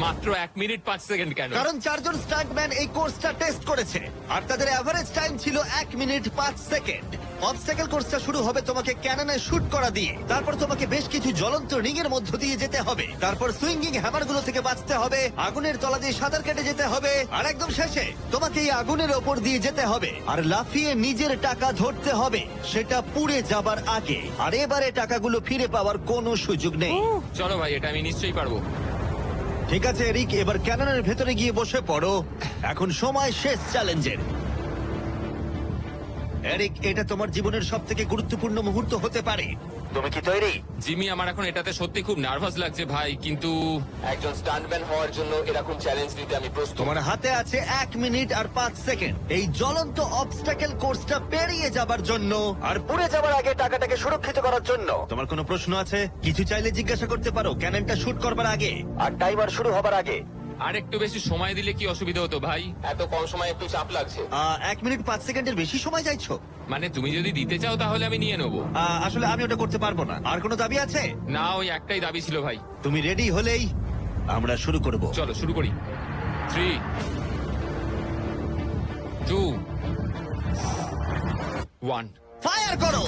B: মাত্র 1 মিনিট 5 সেকেন্ড কেন?
A: কারণ 4 জন স্টান্টম্যান এই কোর্সটা টেস্ট করেছে, আর তাদের এভারেজ টাইম ছিল 1 মিনিট 5 সেকেন্ড। অবস্টাকেল কোর্সটা শুরু হবে তোমাকে ক্যাননে শুট করা দিয়ে, তারপর তোমাকে বেশ কিছু জ্বলন্ত রিং এর মধ্য দিয়ে যেতে হবে, তারপর সুইঙ্গিং হ্যামার গুলো থেকে বাঁচতে হবে, আগুনের তলা দিয়ে সাঁতার কেটে যেতে হবে, আর একদম শেষে তোমাকে এই আগুনের ওপর দিয়ে যেতে হবে আর লাফিয়ে নিজের টাকা ধরতে হবে, সেটা পুড়ে যাবার আগে। আর এবারে টাকাগুলো ফিরে পাওয়ার কোনো সুযোগ নেই।
B: চলো ভাই, এটা আমি নিশ্চয়ই পারবো।
A: ঠিক আছে এরিক, এবার ক্যাননের ভেতরে গিয়ে বসে পড়ো। এখন সময় শেষ চ্যালেঞ্জের। এরিক, এটা তোমার জীবনের সব থেকে গুরুত্বপূর্ণ মুহূর্ত হতে পারে। তুমি কি তৈরি?
B: জিমি, আমার এখন এটাতে সত্যি খুব নার্ভাস লাগছে ভাই, কিন্তু
F: একজন স্টান্টম্যান হওয়ার জন্য এরকম চ্যালেঞ্জ নিতে আমি প্রস্তুত।
A: তোমার হাতে আছে 1 মিনিট আর 5 সেকেন্ড এই জ্বলন্ত অবস্টাকেল কোর্সটা পেরিয়ে যাবার জন্য আর পুড়ে যাবার আগে টাকাটাকে সুরক্ষিত করার জন্য। তোমার কোনো প্রশ্ন আছে? কিছু চাইলে জিজ্ঞাসা করতে পারো ক্যাননটা শুট করবার আগে আর টাইমার শুরু হবার আগে।
B: আর একটু বেশি সময় দিলে কি অসুবিধা হতো ভাই?
F: এত কম সময় একটু চাপ লাগছে।
A: 1 মিনিট 5 সেকেন্ডের বেশি সময় চাইছো?
B: মানে তুমি যদি দিতে চাও তাহলে আমি নিয়ে নেবো।
A: আসলে আমি ওটা করতে পারবো না। আর কোনো দাবি আছে?
B: না, ওই একটাই দাবি ছিল ভাই।
A: তুমি রেডি হলেই আমরা শুরু করব।
B: চলো শুরু করি। 3 2 1
A: ফায়ার করো।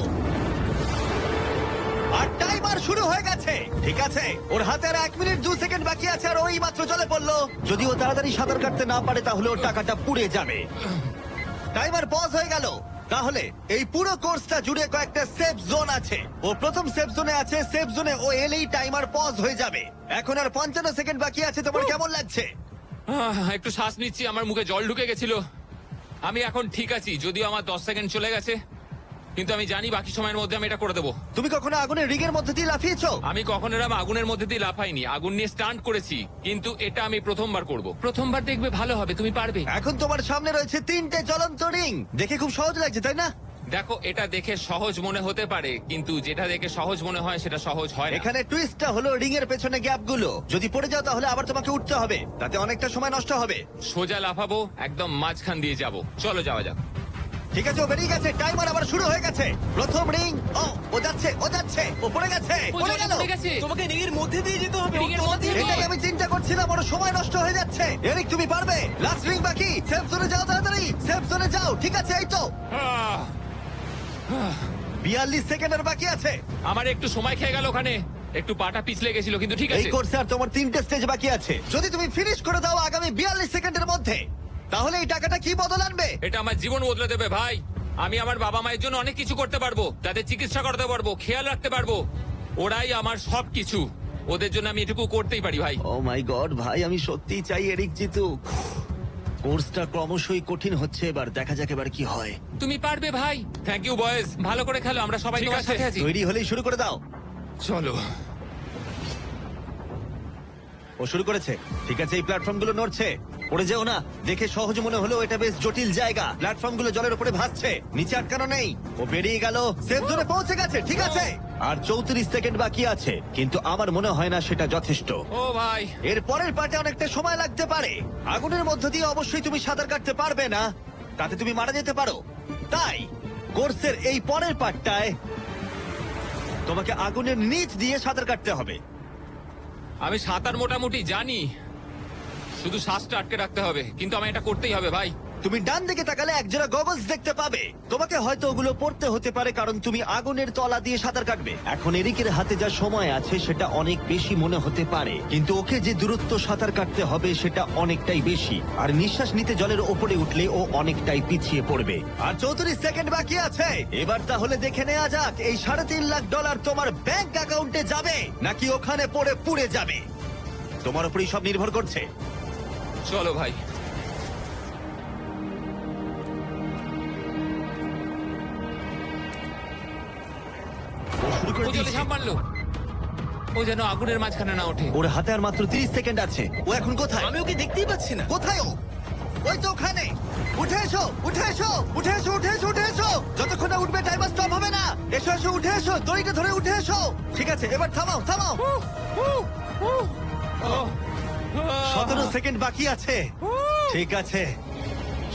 A: আর টাইমার শুরু হয়ে গেছে। ঠিক আছে, ওর হাতে আর 1 মিনিট 2 সেকেন্ড বাকি আছে, আর ওই মাত্র জলে পড়লো। যদি ও তাড়াতাড়ি সাঁতার কাটতে না পারে তাহলে ওর টাকাটা পুড়ে যাবে। টাইমার পজ হয়ে গেল। তাহলে এই পুরো কোর্সটা জুড়ে কয়েকটা সেফ জোন আছে। ও প্রথম সেফ জোনে আছে। সেফ জোনে ও এলেই টাইমার পজ হয়ে যাবে। এখন আর 55 সেকেন্ড বাকি আছে। তোমার কেমন লাগছে?
B: একটু শ্বাস নিচ্ছি, আমার মুখে জল ঢুকে গেছিল। আমি এখন ঠিক আছি, যদিও আমার 10 সেকেন্ড চলে গেছে, কিন্তু আমি জানি বাকি সময়ের মধ্যে আমি এটা করে দেবো।
A: তুমি কখনো আগুনের রিগের মধ্যে দিয়ে লাফিয়েছো?
B: আমি কখনো এরম আগুনের মধ্যে দিয়ে লাফাইনি, আগুন নিয়ে স্টান্ট করেছি, কিন্তু এটা আমি প্রথমবার করব। প্রথমবার দেখবে ভালো হবে, তুমি পারবে।
A: এখন তোমার সামনে রয়েছে 3টে জ্বলন্ত রিং। দেখে খুব সহজ লাগছে, তাই না?
B: দেখো, এটা দেখে সহজ মনে হতে পারে, কিন্তু যেটা দেখে সহজ মনে হয় সেটা সহজ হয় না।
A: এখানে টুইস্টটা হলো রিং এর পেছনে গ্যাপগুলো। যদি পড়ে যাও তাহলে আবার তোমাকে উঠতে হবে, তাতে অনেকটা সময় নষ্ট হবে।
B: সোজা লাফাবো, একদম মাঝখান দিয়ে যাব। চলো যাওয়া যাক।
A: ঠিক আছে, ও বেরিয়ে গেছে। টাইমার আবার শুরু হয়ে গেছে। প্রথম রিং। ও যাচ্ছে, ও পড়ে গেছে, পড়ে গেল।
D: পড়ে গেছে।
C: তোমাকে রিংয়ের মধ্যে দিয়ে যেতে হবে।
D: রিংয়ের মধ্যে দিয়ে।
A: এটাই আমি চিন্তা করছিলাম, বড় সময় নষ্ট হয়ে যাচ্ছে। এরিক, তুমি পারবে। লাস্ট রিং বাকি। সেফ জোনে যাও, তাড়াতাড়ি সেফ জোনে যাও। ঠিক আছে, এই তো
B: আহ,
A: 42 সেকেন্ডের বাকি আছে।
B: আমার একটু সময় খেয়ে গেল ওখানে, একটু পাটা পিছলে গেছিল, কিন্তু ঠিক
A: এই
B: আছে।
A: কোর্সে আর তোমার 3টে স্টেজ বাকি আছে। যদি তুমি ফিনিশ করে দাও আগামী 42 সেকেন্ডের মধ্যে, তাহলে এই টাকাটা কি বদল আনবে?
B: এটা আমার জীবন বদলে দেবে ভাই। আমি আমার বাবা মায়ের জন্য অনেক কিছু করতে পারবো, তাদের চিকিৎসা করতে পারবো, খেয়াল রাখতে পারবো। ওরাই আমার সবকিছু, ওদের জন্য আমি এটুকু করতেই পারি ভাই।
A: ও মাই গড ভাই, আমি সত্যিই চাই এরিক জিতুক। কোর্সটা ক্রমশই কঠিন হচ্ছে, এবার দেখা যাক এবার কি হয়।
B: তুমি পারবে ভাই। থ্যাংক ইউ বয়েজ, ভালো করে খেলো, আমরা সবাই
C: ঠিক
B: তোমার
C: আছে।
B: সাথে আছি।
A: তৈরি হলেই শুরু করে দাও।
B: চলো।
A: ও শুরু করেছে। ঠিক আছে, এই প্ল্যাটফর্মগুলো নড়ছে, পড়ে যেও না। দেখে সহজ মনে হলেও এটা বেশ জটিল জায়গা। প্ল্যাটফর্মগুলো জলের উপরে ভাসছে, নিচে আটকানো নেই। ও বেরিয়ে গেল, সেফ জোনে পৌঁছে গেছে। ঠিক আছে, আর 34 সেকেন্ড বাকি আছে, কিন্তু আমার মনে হয় না সেটা যথেষ্ট।
B: ও ভাই,
A: এর পরের পার্টে অনেকটা সময় লাগতে পারে। আগুনের মধ্য দিয়ে অবশ্যই তুমি সাঁতার কাটতে পারবে না, তাতে তুমি মারা যেতে পারো। তাই কোর্সের এই পরের পার্টটায় তোমাকে আগুনের নিচ দিয়ে সাঁতার কাটতে হবে।
B: আমি সাঁতার মোটামুটি জানি, শুধু শ্বাসটা আটকে রাখতে হবে, কিন্তু আমি এটা করতেই হবে ভাই।
A: তুমি ডান দিকে তাকালে একজোড়া গগলস দেখতে পাবে। তোমাকে হয়তো ওগুলো পড়তে হতে পারে, কারণ তুমি আগুনের তলা দিয়ে সাঁতার কাটবে। এখন এরিকের হাতে যা সময় আছে সেটা অনেক বেশি মনে হতে পারে, কিন্তু ওকে যে দূরত্ব সাঁতার কাটতে হবে সেটা অনেকটাই বেশি। আর নিঃশ্বাস নিতে জলের ওপরে উঠলে ও অনেকটাই পিছিয়ে পড়বে। আর 34 সেকেন্ড বাকি আছে। এবার তাহলে দেখে নেওয়া যাক এই $3.5 লাখ তোমার ব্যাংক অ্যাকাউন্টে যাবে নাকি ওখানে পড়ে পুড়ে যাবে। তোমার উপরই সব নির্ভর করছে।
B: চলো ভাই।
A: ও শুরু করে
B: ও জলে
A: দিয়েছে।
B: ঝাঁপ মারলো, ও যেন আগুনের মাঝখানে না ওঠে।
A: ওর হাতে আর মাত্র 30 সেকেন্ড আছে। ও এখন কোথায়?
C: আমি ওকে দেখতেই পাচ্ছি না।
A: কোথায় ও? ওই তো ওখানে। উঠে এসো, উঠে এসো, উঠে এসো, উঠে এসো, উঠে এসো। যতক্ষণ না উঠবে টাইমার স্টপ হবে না। এসো এসো, উঠে এসো, দড়িটা ধরে উঠে এসো। ঠিক আছে, এবার থামাও, থামাও। 17 সেকেন্ড বাকি আছে। ঠিক আছে,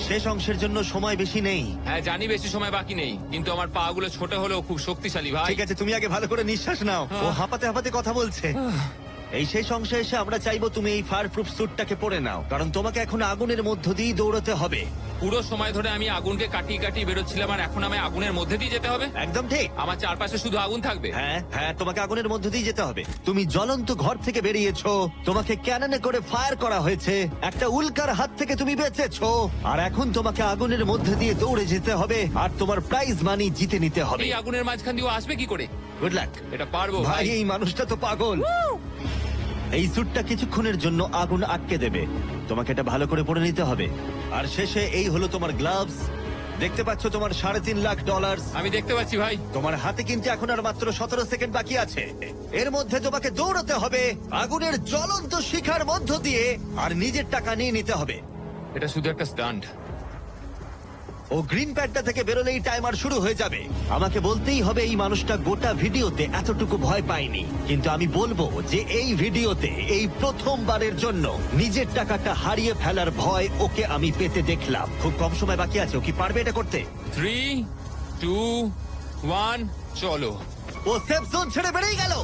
A: শেষ অংশের জন্য সময় বেশি নেই।
B: হ্যাঁ জানি বেশি সময় বাকি নেই, কিন্তু আমার পা গুলো ছোট হলেও খুব শক্তিশালী ভাই।
A: ঠিক আছে, তুমি আগে ভালো করে নিঃশ্বাস নাও। ও হাঁপাতে হাঁপাতে কথা বলছে। এই শেষ অংশে এসে আমরা চাইবো তুমি এই ফায়ার প্রুফ স্যুটটাকে পরে নাও, কারণ তোমাকে এখন আগুনের মধ্য দিয়ে দৌড়াতে হবে।
B: পুরো সময় ধরে আমি আগুনকে কাটিয়ে কাটিয়ে বেরোচ্ছিলাম, আর এখন আমি আগুনের মধ্যে দিয়ে যেতে হবে।
A: একদম ঠিক।
B: আমার চারপাশে শুধু আগুন থাকবে।
A: হ্যাঁ হ্যাঁ, তোমাকে আগুনের মধ্য দিয়ে যেতে হবে। তুমি জ্বলন্ত ঘর থেকে বেরিয়েছো, তোমাকে ক্যাননে করে ফায়ার করা হয়েছে, একটা উল্কার হাত থেকে তুমি বেঁচেছো, আর এখন তোমাকে আগুনের মধ্যে দিয়ে দৌড়ে যেতে হবে, আর তোমার প্রাইজ মানি জিতে নিতে হবে।
B: এই আগুনের মাঝখান দিয়ে ও আসবে কি করে?
A: Good luck.
B: এটা পারবো
A: ভাই,
B: ভাই।
A: এই মানুষটা তো পাগল। এই স্যুটটা কিছুক্ষণের জন্য আগুন আটকে দেবে, তোমাকে এটা ভালো করে পরে নিতে হবে। আর শেষে এই হলো তোমার গ্লাভস। দেখতে পাচ্ছ তোমার $3.5 লাখ।
B: আমি দেখতে পাচ্ছি ভাই।
A: তোমার হাতে কিন্তু এখন আর মাত্র 17 সেকেন্ড বাকি আছে। এর মধ্যে তোমাকে দৌড়াতে হবে আগুনের জ্বলন্ত শিখার মধ্য দিয়ে, আর নিজের টাকা নিয়ে নিতে হবে।
B: এটা শুধু একটা স্টান্ট।
A: ও গ্রিন প্যাডটা থেকে বেরোলেই টাইমার শুরু হয়ে যাবে। আমাকে বলতেই হবে এই মানুষটা গোটা ভিডিওতে এতটুকু ভয় পায়নি, কিন্তু আমি বলবো যে এই ভিডিওতে এই প্রথমবারের জন্য নিজের টাকাটা হারিয়ে ফেলার ভয় ওকে আমি পেতে দেখলাম। খুব কম সময় বাকি আছে, ও কি পারবে এটা করতে?
B: 3, 2, 1, চলো।
A: ও সেফ জোন ছেড়ে বেরিয়ে গেল।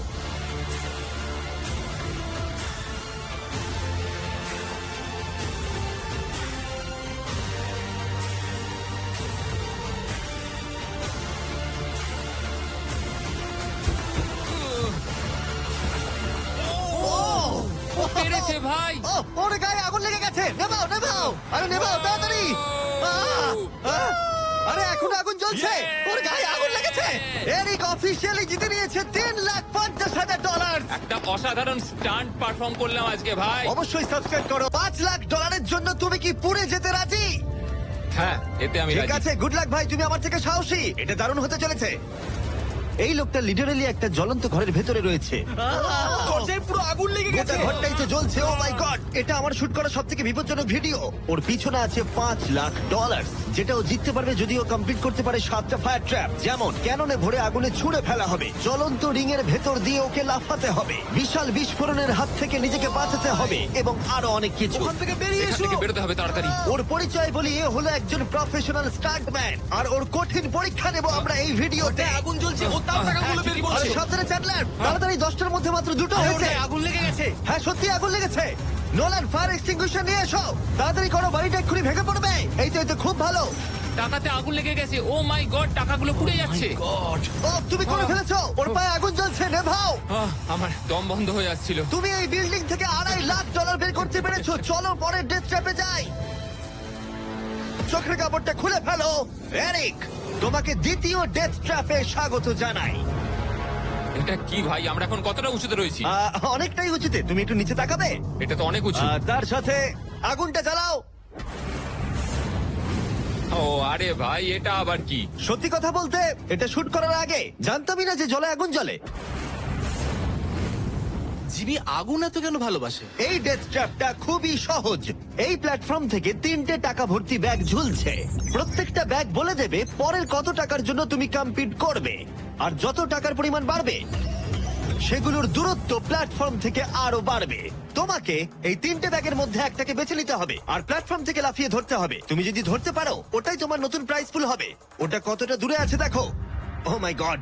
B: পেরেছে ভাই।
A: ও, ওর গায়ে আগুন লেগে গেছে। নেভাও, নেভাও, আরে নেভাও তাড়াতাড়ি। আরে এখনো আগুন জ্বলছে। ওর গায়ে আগুন লেগেছে। এরিক অফিসিয়ালি জিতে নিয়েছে $3,50,000।
B: একটা অসাধারণ স্টান্ট পারফর্ম করলাম আজকে ভাই।
A: অবশ্যই সাবস্ক্রাইব করো। $5,00,000 জন্য তুমি কি পুড়ে যেতে রাজি?
B: হ্যাঁ, এতে আমি
A: ঠিক
B: রাজি।
A: আছে, গুড লাক ভাই, তুমি আমার থেকে সাহসী। এটা দারুণ হতে চলেছে। এই লোকটা লিটারালি একটা জ্বলন্ত ঘরের ভেতরে রয়েছে।
C: দরজায় পুরো আগুন লেগে
A: গোটা
C: গেছে।
A: ঘরটাই তো জ্বলছে। ও মাই গড, এটা আমার শুট করা সবথেকে বিপজ্জনক ভিডিও। ওর পিছনে আছে $5,00,000, যেটা ও জিততে পারবে যদি ও কমপ্লিট করতে পারে 7টা ফায়ার ট্র্যাপ। যেমন ক্যাননে ভরে আগুনে ছুড়ে ফেলা হবে, জ্বলন্ত রিং এর ভেতর দিয়ে ওকে লাফাতে হবে, বিশাল বিস্ফোরণের হাত থেকে নিজেকে বাঁচাতে হবে, এবং আরো অনেক কিছু।
C: ওখান থেকে বেরিয়ে
B: এখান
C: এসো।
B: থেকে বেরোতে হবে তাড়াতাড়ি।
A: ওর পরিচয় বলি, এ হলো একজন প্রফেশনাল স্টান্টম্যান, আর ওর কঠিন পরীক্ষা নেব আমরা এই ভিডিওতে।
C: ওটায় আগুন জ্বলছে, ও তাও টাকাগুলো বের
A: আরে
C: করছে।
A: সাবধানে চ্যান্ডলার, তাড়াতাড়ি 10টার মধ্যে মাত্র 2টো
C: আরে
A: হয়েছে।
C: ওটায় আগুন লেগে গেছে।
A: হ্যাঁ সত্যি আগুন লেগেছে। নোলান, ফায়ার এক্সটিংগুইশার নিয়ে এসো, তাড়াতাড়ি করো, বাড়িটা এক্ষুনি ভেঙে পড়বে। এই তো খুব ভালো।
B: টাকাতে আগুন লেগে গেছে। ও মাই গড, টাকাগুলো পুড়ে যাচ্ছে।
C: গড।
A: ও তুমি করে ফেলেছো, ওর পায়ে আগুন জ্বলছে। নেভাও,
B: আমার দম বন্ধ হয়ে আসছিল।
A: তুমি এই বিল্ডিং থেকে $2.5 বের করতে পেরেছো। চলো পরের ডেথ ট্র্যাপে যাই। চোখের কাপড়টা খুলে ফেলো। এরিক, তোমাকে দ্বিতীয় ডেথ ট্র্যাপে স্বাগত জানাই।
B: এটা কি ভাই, আমরা এখন কতটা উঁচুতে রয়েছি?
A: অনেকটাই উচিতে, তুমি একটু নিচে তাকাবে।
B: এটা তো অনেক উঁচু।
A: তার সাথে আগুনটা জ্বালাও।
B: ও আরে ভাই, এটা আবার কি?
A: সত্যি কথা বলতে, এটা শুট করার আগে জানতামই না যে জলে আগুন জ্বলে।
C: জিমি আগুন এত কেন ভালোবাসে?
A: এই ডেথ ট্র্যাপটা খুবই সহজ। এই প্ল্যাটফর্ম থেকে 3টে টাকা ভর্তি ব্যাগ ঝুলছে। প্রত্যেকটা ব্যাগ বলে দেবে পরের কত টাকার জন্য তুমি কমপ্লিট করবে, আর যত টাকার পরিমাণ বাড়বে সেগুলোর দূরত্ব প্ল্যাটফর্ম থেকে আরো বাড়বে। তোমাকে এই 3টে ব্যাগের মধ্যে একটাকে বেছে নিতে হবে, আর প্ল্যাটফর্ম থেকে লাফিয়ে ধরতে হবে। তুমি যদি ধরতে পারো, ওটাই তোমার নতুন প্রাইস পুল হবে। ওটা কতটা দূরে আছে দেখো। ও মাই গড,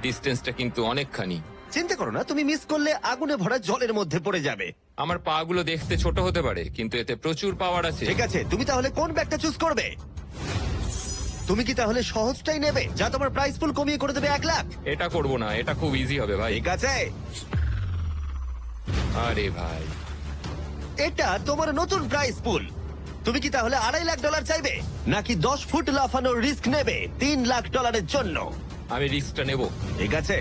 B: ডিস্টেন্সটা কিন্তু অনেকখানি।
A: চিন্তা করো না, তুমি মিস করলে আগুনে ভরা জলের মধ্যে পড়ে যাবে।
B: আমার পা গুলো দেখতে ছোট হতে পারে, কিন্তু এতে প্রচুর পাওয়ার আছে।
A: ঠিক আছে, তুমি তাহলে কোন ব্যাগটা চুজ করবে? তুমি কি তাহলে সহজটাই নেবে, যা তোমার প্রাইস পুল কমিয়ে করে দেবে 1,00,000?
B: এটা করব না, এটা খুব ইজি হবে ভাই।
A: ঠিক আছে,
B: আরে ভাই,
A: এটা তোমার নতুন প্রাইস পুল। তুমি কি তাহলে $2.5 চাইবে, নাকি 10 ফুট লাফানোর রিস্ক নেবে $3,00,000 জন্য?
B: আমি রিস্কটা নেব।
A: ঠিক আছে,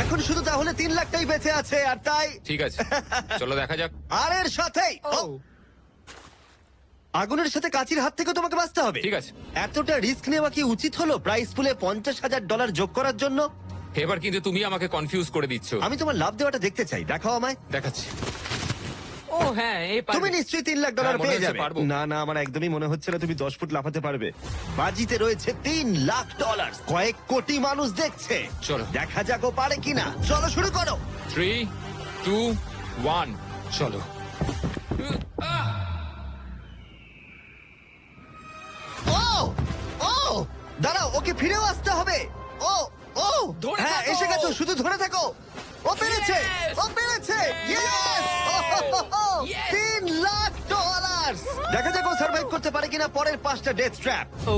A: এখন শুধু তাহলে 3,00,000টাই বেঁচে আছে, আর তাই
B: ঠিক আছে, চলো দেখা যাক।
A: আর এর সাথেই আগুনের সাথে কাচির হাত থেকে তোমাকে বাঁচতে হবে।
B: ঠিক আছে।
A: এতটা রিস্ক নেওয়া কি উচিত হলো প্রাইস পুলে $50,000 যোগ করার জন্য?
B: এবার কিন্তু তুমি আমাকে কনফিউজ করে দিচ্ছ।
A: আমি তোমার লাভ দেওয়াটা দেখতে চাই, দেখাও আমায়।
B: দেখাচ্ছি।
D: ও হ্যাঁ, এই
A: তুমি
D: পারবে।
A: নিশ্চয়ই $3,00,000
B: হ্যাঁ, মনে
A: পেয়ে
B: হচ্ছে
A: যাবে।
B: পারবো।
A: না না, আমার একদমই মনে হচ্ছে না তুমি 10 ফুট লাফাতে পারবে। বাজিতে রয়েছে $3,00,000, কয়েক কোটি মানুষ দেখছে।
B: চলো।
A: দেখা যাক ও পারে কিনা। চলো শুরু করো।
B: 3, 2, 1, চলো।
A: ও ও দাঁড়াও, ওকে ফিরেও আসতে হবে। ও ও
C: ধরে
A: হ্যাঁ,
C: থাকো।
A: এসে গেছো, শুধু ধরে থাকো। ও পেরেছে, ও পেরেছে। ইয়েস! $3,00,000। দেখা যাক ও সার্ভাইভ করতে পারে কিনা পরের 5টা ডেথ ট্র্যাপ।
D: ও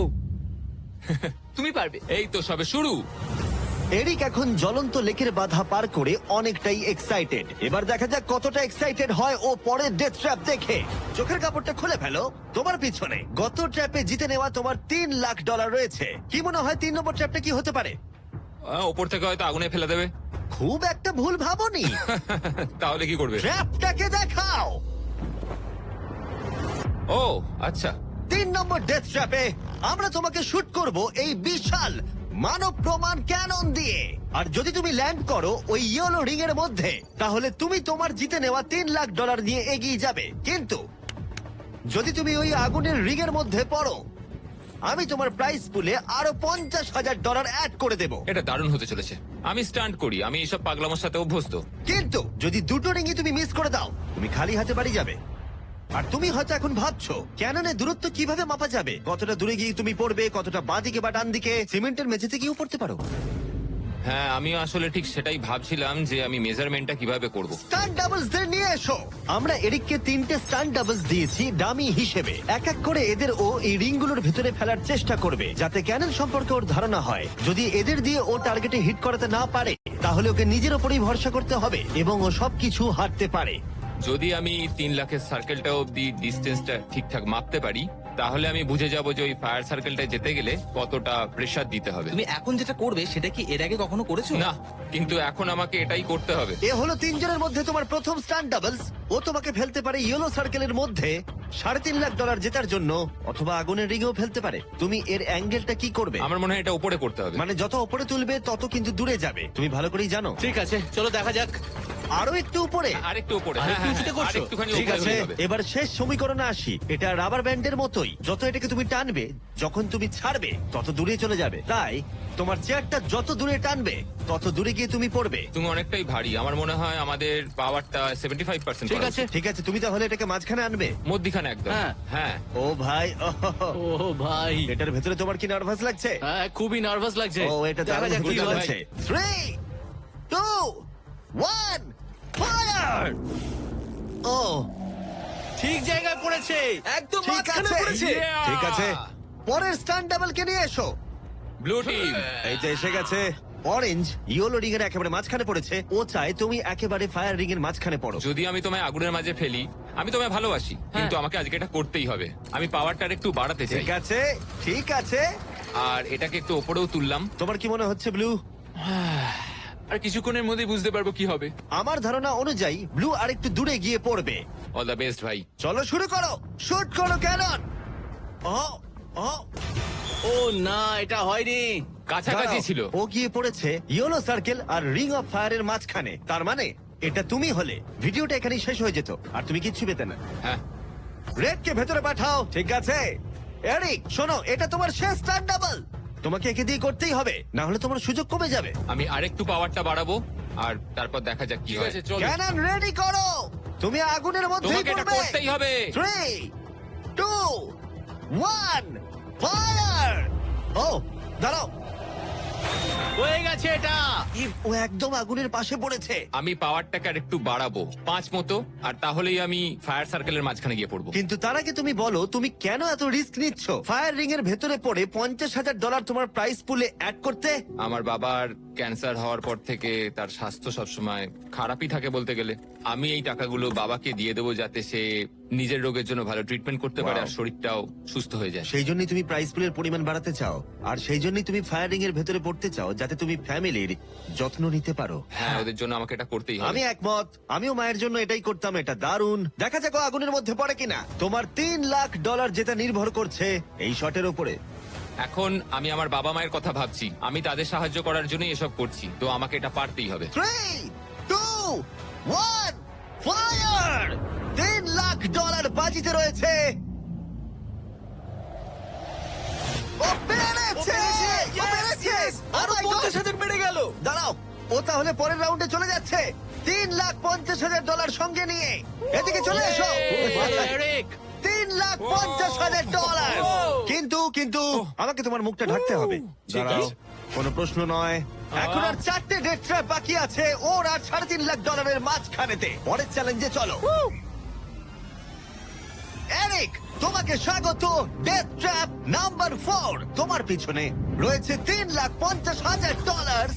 D: তুমি পারবে।
B: এই তো সবে শুরু।
A: এরিক এখন জ্বলন্ত লেকের বাধা পার করে অনেকটাই এক্সাইটেড। এবার দেখা যাক কতটা এক্সাইটেড হয় ও পরের ডেথ ট্র্যাপ দেখে। চোখের কাপড়টা খুলে ফেলো। তোমার পিছনে গত ট্র্যাপে জিতে নেওয়া তোমার $3,00,000 রয়েছে। কি মনে হয় 3 নম্বর ট্র্যাপটা কি হতে পারে?
B: ওপর থেকে হয়তো আগুনে ফেলে দেবে।
A: খুব একটা ভুল ভাবনি।
B: তাহলে কি করবে?
A: ট্র্যাপটাকে দেখাও।
B: ও আচ্ছা।
A: 3 নম্বর ডেথ ট্র্যাপে আমরা তোমাকে শুট করব এই বিশাল মানব প্রমাণ ক্যানন দিয়ে। আর যদি তুমি ল্যান্ড করো ওই ইয়েলো রিং এর মধ্যে, তাহলে তুমি তোমার জিতে নেওয়া $3,00,000 নিয়ে এগিয়ে যাবে। কিন্তু যদি তুমি ওই আগুনের রিং এর মধ্যে পড়ো, আমি তোমার প্রাইস পুলে আরো $50,000 অ্যাড করে দেব।
B: এটা দারুণ হতে চলেছে। আমি স্টান্ট করি, আমি এইসব পাগলামোর সাথে অভ্যস্ত।
A: কিন্তু যদি দুটো রিংই তুমি মিস করে দাও, তুমি খালি হাতে বাড়ি যাবে। আর তুমি হয়তো এখন ভাবছো, ক্যাননের দূরত্ব কিভাবে মাপা যাবে? কতটা দূরে গিয়ে তুমি পড়বে, কতটা বাঁদিকে বা ডান দিকে? সিমেন্টের মেঝেতে গিয়েও পড়তে পারো।
B: হ্যাঁ, আমি আসলে ঠিক সেটাই ভাবছিলাম যে আমি মেজারমেন্টটা কিভাবে করব।
A: স্টান্ট ডাবলস দের নিয়ে এসো। আমরা এরিককে 3টে স্টান্ট ডাবলস দিয়েছি ডামি হিসেবে। এক এক করে এদের ও এই রিংগুলোর ভিতরে ফেলার চেষ্টা করবে, যাতে ক্যানন সম্পর্কে ওর ধারণা হয়। যদি এদের দিয়ে ও টার্গেটে হিট করাতে না পারে, তাহলে ওকে নিজের ওপরেই ভরসা করতে হবে এবং ও সবকিছু হারতে পারে।
B: যদি আমি 3 লাখের সার্কেলটা অব্দি ডিস্টেন্সটা ঠিকঠাক মাপতে পারি, তাহলে আমি বুঝে যাব যে ওই ফায়ার সার্কেলটা যেতে গেলে কতটা প্রেসার দিতে হবে।
C: তুমি এখন যেটা করবে সেটা কি এর আগে কখনো করেছো?
B: না, কিন্তু এখন আমাকে এটাই করতে হবে।
A: এ হলো 3 জনের মধ্যে তোমার প্রথম স্টান্ট ডাবলস। ও তোমাকে ফেলতে পারে ইয়েলো সার্কেলের মধ্যে $3.5 লাখ জেতার জন্য, অথবা আগুনের রিংেও ফেলতে পারে। তুমি এর অ্যাঙ্গেলটা কি করবে?
B: আমার মনে হয় এটা উপরে করতে হবে।
A: মানে যত উপরে তুলবে তত কিন্তু দূরে যাবে, তুমি ভালো করেই জানো।
C: ঠিক আছে, চলো দেখা যাক।
A: আরো একটু উপরে।
B: আরেকটু উপরে।
C: আরেকটু উঁচুতে করছো?
B: আরেকটুখানি
A: ঠিক
B: উপরে
A: আছে,
B: হলেই হবে।
A: এবার শেষ সমীকরণে আসি। এটা রাবার ব্যান্ডের মতোই, যত এটাকে তুমি টানবে, যখন তুমি ছাড়বে তত দূরে চলে যাবে। তাই তোমার চেয়ারটা যত দূরে টানবে তত দূরে গিয়ে তুমি পড়বে।
B: তুমি অনেকটাই ভারী, আমার মনে হয় আমাদের পাওয়ারটা 75%।
C: ঠিক আছে।
A: ঠিক আছে, তুমি তাহলে এটাকে মাঝখানে আনবে।
B: মধ্যিখানে একদম।
C: হ্যাঁ।
B: হ্যাঁ।
A: ও ভাই,
C: ও ভাই,
A: এটার ভেতরে তোমার কি নার্ভাস লাগছে?
C: হ্যাঁ খুবই নার্ভাস লাগছে।
A: ও, এটা
C: দেখা
A: দারুণ
C: যাক
A: হতে
C: কি হয়।
A: চলেছে। 3, 2, 1, ফায়ার! ও,
C: ঠিক জায়গায় পড়েছে, একদম
A: ঠিক
C: মাঝখানে
A: আছে,
C: পড়েছে।
B: Yeah!
A: ঠিক আছে। পরের স্টান্ট ডাবলকে নিয়ে এসো।
B: Blue team.
A: এই তো এসে গেছে। অরেঞ্জ ইয়েলো রিং এর একেবারে মাঝখানে পড়েছে। ও চায় তুমি একেবারে ফায়ার রিং এর মাঝখানে পড়ো।
B: যদি আমি তোমায় আগুনের মাঝে ফেলি, আমি তোমায় ভালোবাসি, কিন্তু আমাকে আজকে এটা করতেই হবে। আমি পাওয়ারটা একটু বাড়াতে চাই,
A: ঠিক আছে, ঠিক আছে।
B: আর এটাকে একটু ওপরেও তুললাম।
A: তোমার কি মনে হচ্ছে ব্লু?
B: আর কিছুক্ষণের মধ্যেই বুঝতে পারবো কি হবে।
A: আমার ধারণা অনুযায়ী ব্লু আরেকটু দূরে গিয়ে পড়বে।
B: অল দ্য বেস্ট ভাই।
A: চলো শুরু করো, শুট করো ক্যানন। ও, ও,
C: ও না, এটা হয়নি।
B: কাছাকাছি
A: দাঁড়াও।
B: ছিল।
A: ও গিয়ে পড়েছে ইয়েলো সার্কেল আর রিং অফ ফায়ারের মাঝখানে। তার মানে এটা তুমি হলে ভিডিওটা এখানেই শেষ হয়ে যেত আর তুমি কিচ্ছু পেতে না।
B: হ্যাঁ।
A: রেড কে ভেতরে পাঠাও। ঠিক আছে এরিক, শোনো, এটা তোমার শেষ স্টার ডাবল। তোমাকে একে দিয়ে করতেই হবে, না হলে তোমার সুযোগ কমে যাবে।
B: আমি আরেকটু পাওয়ারটা বাড়াবো, আর তারপর দেখা যাক কি হয়।
A: ক্যানন রেডি করো, তুমি আগুনের মধ্যেই
B: তোমাকে এটা
A: পড়বে।
B: করতেই হবে।
A: 3, 2, 1, ফায়ার! ও, দাঁড়াও।
C: হয়ে গেছে এটা।
A: ও একদম আগুনের পাশে পড়েছে।
B: আমি পাওয়ারটাকে আর একটু বাড়াবো 5 মতো, আর তাহলেই আমি ফায়ার সার্কেলের মাঝখানে গিয়ে পড়বো।
A: কিন্তু তার আগে তুমি বলো, তুমি কেন এত রিস্ক নিচ্ছ ফায়ার রিং এর ভেতরে পড়ে $50,000 তোমার প্রাইস পুলে অ্যাড করতে?
B: আমার বাবার ক্যান্সার হওয়ার পর থেকে তার স্বাস্থ্য সবসময় খারাপই থাকে বলতে গেলে। আমি এই টাকাগুলো বাবাকে দিয়ে দেবো, যাতে সে নিজের রোগের জন্য ভালো ট্রিটমেন্ট করতে পারে,
A: Wow.
B: আর শরীরটাও সুস্থ হয়ে যায়।
A: সেই জন্যই তুমি প্রাইস পুলের পরিমাণ বাড়াতে চাও, আর সেই জন্যই তুমি ফায়ার রিং এর ভেতরে পড়তে চাও, যাতে তুমি ফ্যামিলির যত্ন নিতে পারো।
B: হ্যাঁ, ওদের জন্য আমাকে এটা করতেই হবে।
A: আমি একমত, আমিও মায়ের জন্য এটাই করতাম। এটা দারুণ। দেখা যাক ও আগুনের মধ্যে পড়ে কিনা। তোমার $3 লাখ যেটা নির্ভর করছে এই শটের উপরে।
B: এখন আমি আমার বাবা মায়ের কথা ভাবছি, আমি তাদের সাহায্য করার জন্যই এসব করছি, তো আমাকে এটা পারতেই হবে।
A: 3, 2, 1, ফায়ার! $3 লাখ বাজিতে রয়েছে। ও পেরেছে! ও পেরেছে!
C: আরো
A: Oh my God!
C: 50,000 বেড়ে গেল।
A: দাঁড়াও, ও তাহলে পরের রাউন্ডে চলে যাচ্ছে $3,50,000 সঙ্গে নিয়ে। এদিকে চলে এসো।
C: ভালো, এরিক।
A: $3,50,000। কিন্তু কিন্তু আমাকে তোমার মুখটা ঢাকতে হবে।
C: ঠিক
A: দাঁড়াও,
C: আছে।
A: কোনো প্রশ্ন নয়। এখন আর 4টে ডেথ ট্র্যাপ বাকি আছে, ওর আর $3.5 লাখ মাঝখানেতে। পরের চ্যালেঞ্জে চলো। এরিক, তোমাকে স্বাগত ডেথ ট্র্যাপ নাম্বার 4। তোমার পিছনে রয়েছে $3,50,000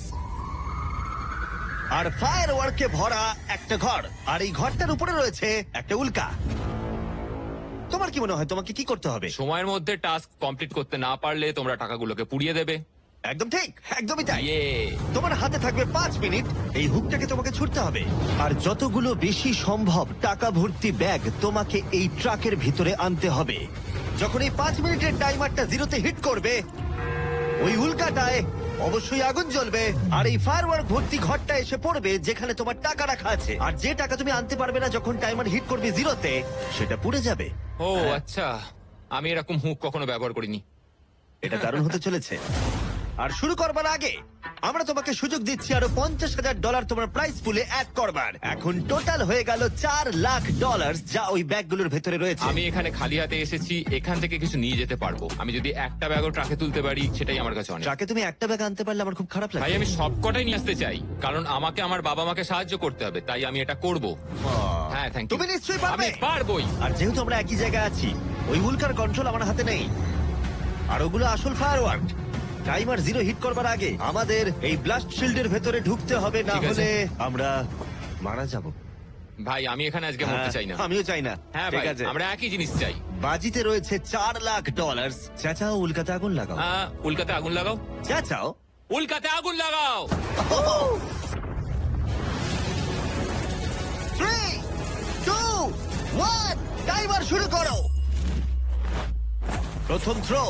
A: আর ফায়ার ওয়ার্কে ভরা একটা ঘর, আর এই ঘরটার উপরে রয়েছে একটা উল্কা। তোমার কি মনে হয় তোমাকে কি করতে হবে?
B: সময়ের মধ্যে টাস্ক কমপ্লিট করতে না পারলে তোমরা টাকাগুলোকে পুড়িয়ে দেবে।
A: একদম ঠিক, একদমই তাই।
B: ইয়ে।
A: তোমার হাতে থাকবে 5 মিনিট। এই হুকটাকে তোমাকে ছুটতে হবে, আর যতগুলো বেশি সম্ভব টাকা ভর্তি ব্যাগ তোমাকে এই ট্রাকের ভিতরে আনতে হবে। যখন এই 5 মিনিটের টাইমারটা জিরোতে হিট করবে, ওই উল্কাটায় অবশ্যই আগুন জ্বলবে আর এই ফায়ারওয়ার্ক ভর্তি ঘরটা এসে পড়বে যেখানে তোমার টাকা রাখা আছে আর যে টাকা তুমি আনতে পারবে না যখন টাইমার হিট করবে জিরোতে সেটা পুড়ে যাবে।
B: ও আচ্ছা, আমি এরকম হুক কখনো ব্যবহার করিনি।
A: এটা দারুণ হতে চলেছে। আর শুরু করবার আগে আমরা তোমাকে সুযোগ দিচ্ছি আরো $50,000 তোমার প্রাইস পুলে অ্যাড করবার। এখন টোটাল হয়ে গেল $4 লাখ যা ওই ব্যাগগুলোর ভেতরে রয়েছে।
B: আমি এখানে খালি হাতে এসেছি, এখান থেকে কিছু নিয়ে যেতে পারবো। আমি যদি একটা ব্যাগও ট্রাকে তুলতে পারি সেটাই আমার কাছে অনেক।
A: ট্রাকে তুমি একটা ব্যাগ আনতে পারলে আমার খুব খারাপ
B: ভাই
A: লাগে।
B: আমি সবকটাই নিয়ে আসতে চাই, কারণ আমাকে আমার বাবা মাকে সাহায্য করতে হবে, তাই আমি এটা করব। হ্যাঁ থ্যাংক ইউ।
A: তুমি নিশ্চয়ই পারবে।
B: আমি পারবোই।
A: আর যেহেতু আমরা একই জায়গায় আছি ওই উল্কার কন্ট্রোল আমার হাতে নেই আর ওগুলো আসল ফায়ারওয়ার্ক। টাইমার জিরো হিট করবার আগে আমাদের এই ব্লাস্ট শিল্ডের ভেতরে ঢুকতে হবে, না
B: ঠিক আছে।
A: হলে আমরা মারা যাব।
B: ভাই আমি এখানে আজকে মরতে চাই না।
A: আমিও চাই না।
B: হ্যাঁ
A: ঠিক
B: ভাই,
A: আছে,
B: আমরা একই জিনিস চাই।
A: বাজিতে রয়েছে $4 লাখ। চেঁচাও, উল্কাতে আগুন লাগাও।
B: উল্কাতে আগুন লাগাও,
A: চেঁচাও।
B: উল্কাতে আগুন লাগাও।
A: 3, 2, 1 টাইমার শুরু করো। প্রথম থ্রো।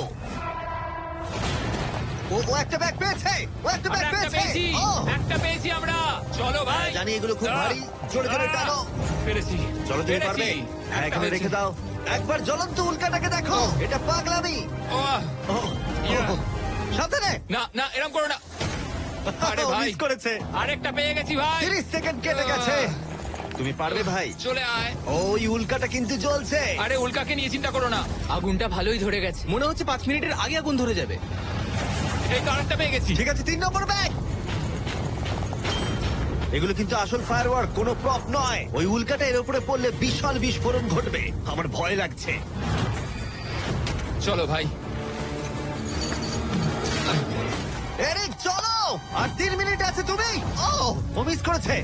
A: ও একটা ব্যাগ পেয়েছে, ও একটা ব্যাগ
B: আমরা একটা
A: পেয়েছে।
B: পেয়েছি,
A: ও,
B: একটা পেয়েছি আমরা। চলো ভাই।
A: জানি এগুলো খুব ভারী, জোরে জোরে টানো।
B: পেরেছি।
A: চলো, তুমি
B: পেরেছি।
A: পারবে। হ্যাঁ,
B: একটা
A: এখানে রেখে
B: পেরেছি।
A: দাও। একবার জ্বলন্ত উল্কাটাকে দেখো, এটা পাগলামি।
B: ওহ,
A: ও,
B: Yeah.
A: সাবধানে।
B: না না এরকম করো না। আরে
A: ও,
B: ভাই।
A: মিস করেছে।
B: আরেকটা পেয়ে গেছি ভাই।
A: 30 সেকেন্ড কেটে গেছে। তুমি পারবে ভাই।
B: চলে আয়।
A: ওই উল্কাটা কিন্তু জ্বলছে।
B: আরে উল্কাকে নিয়ে চিন্তা করো না,
D: আগুনটা ভালোই ধরে গেছে।
C: মনে হচ্ছে 5 মিনিটের আগে আগুন ধরে যাবে।
B: এই তো আরেকটা পেয়ে গেছি।
A: ঠিক আছে, 3 নম্বর ব্যাগ। এগুলো কিন্তু আসল ফায়ারওয়ার্ক, কোনো প্রপ নয়। ওই উল্কাটা এর উপরে পড়লে বিশাল বিস্ফোরণ ঘটবে। আমার ভয় লাগছে।
B: চলো ভাই।
A: এরিক চলো, আর 3 মিনিট আছে। তুমি ও মিস করেছে।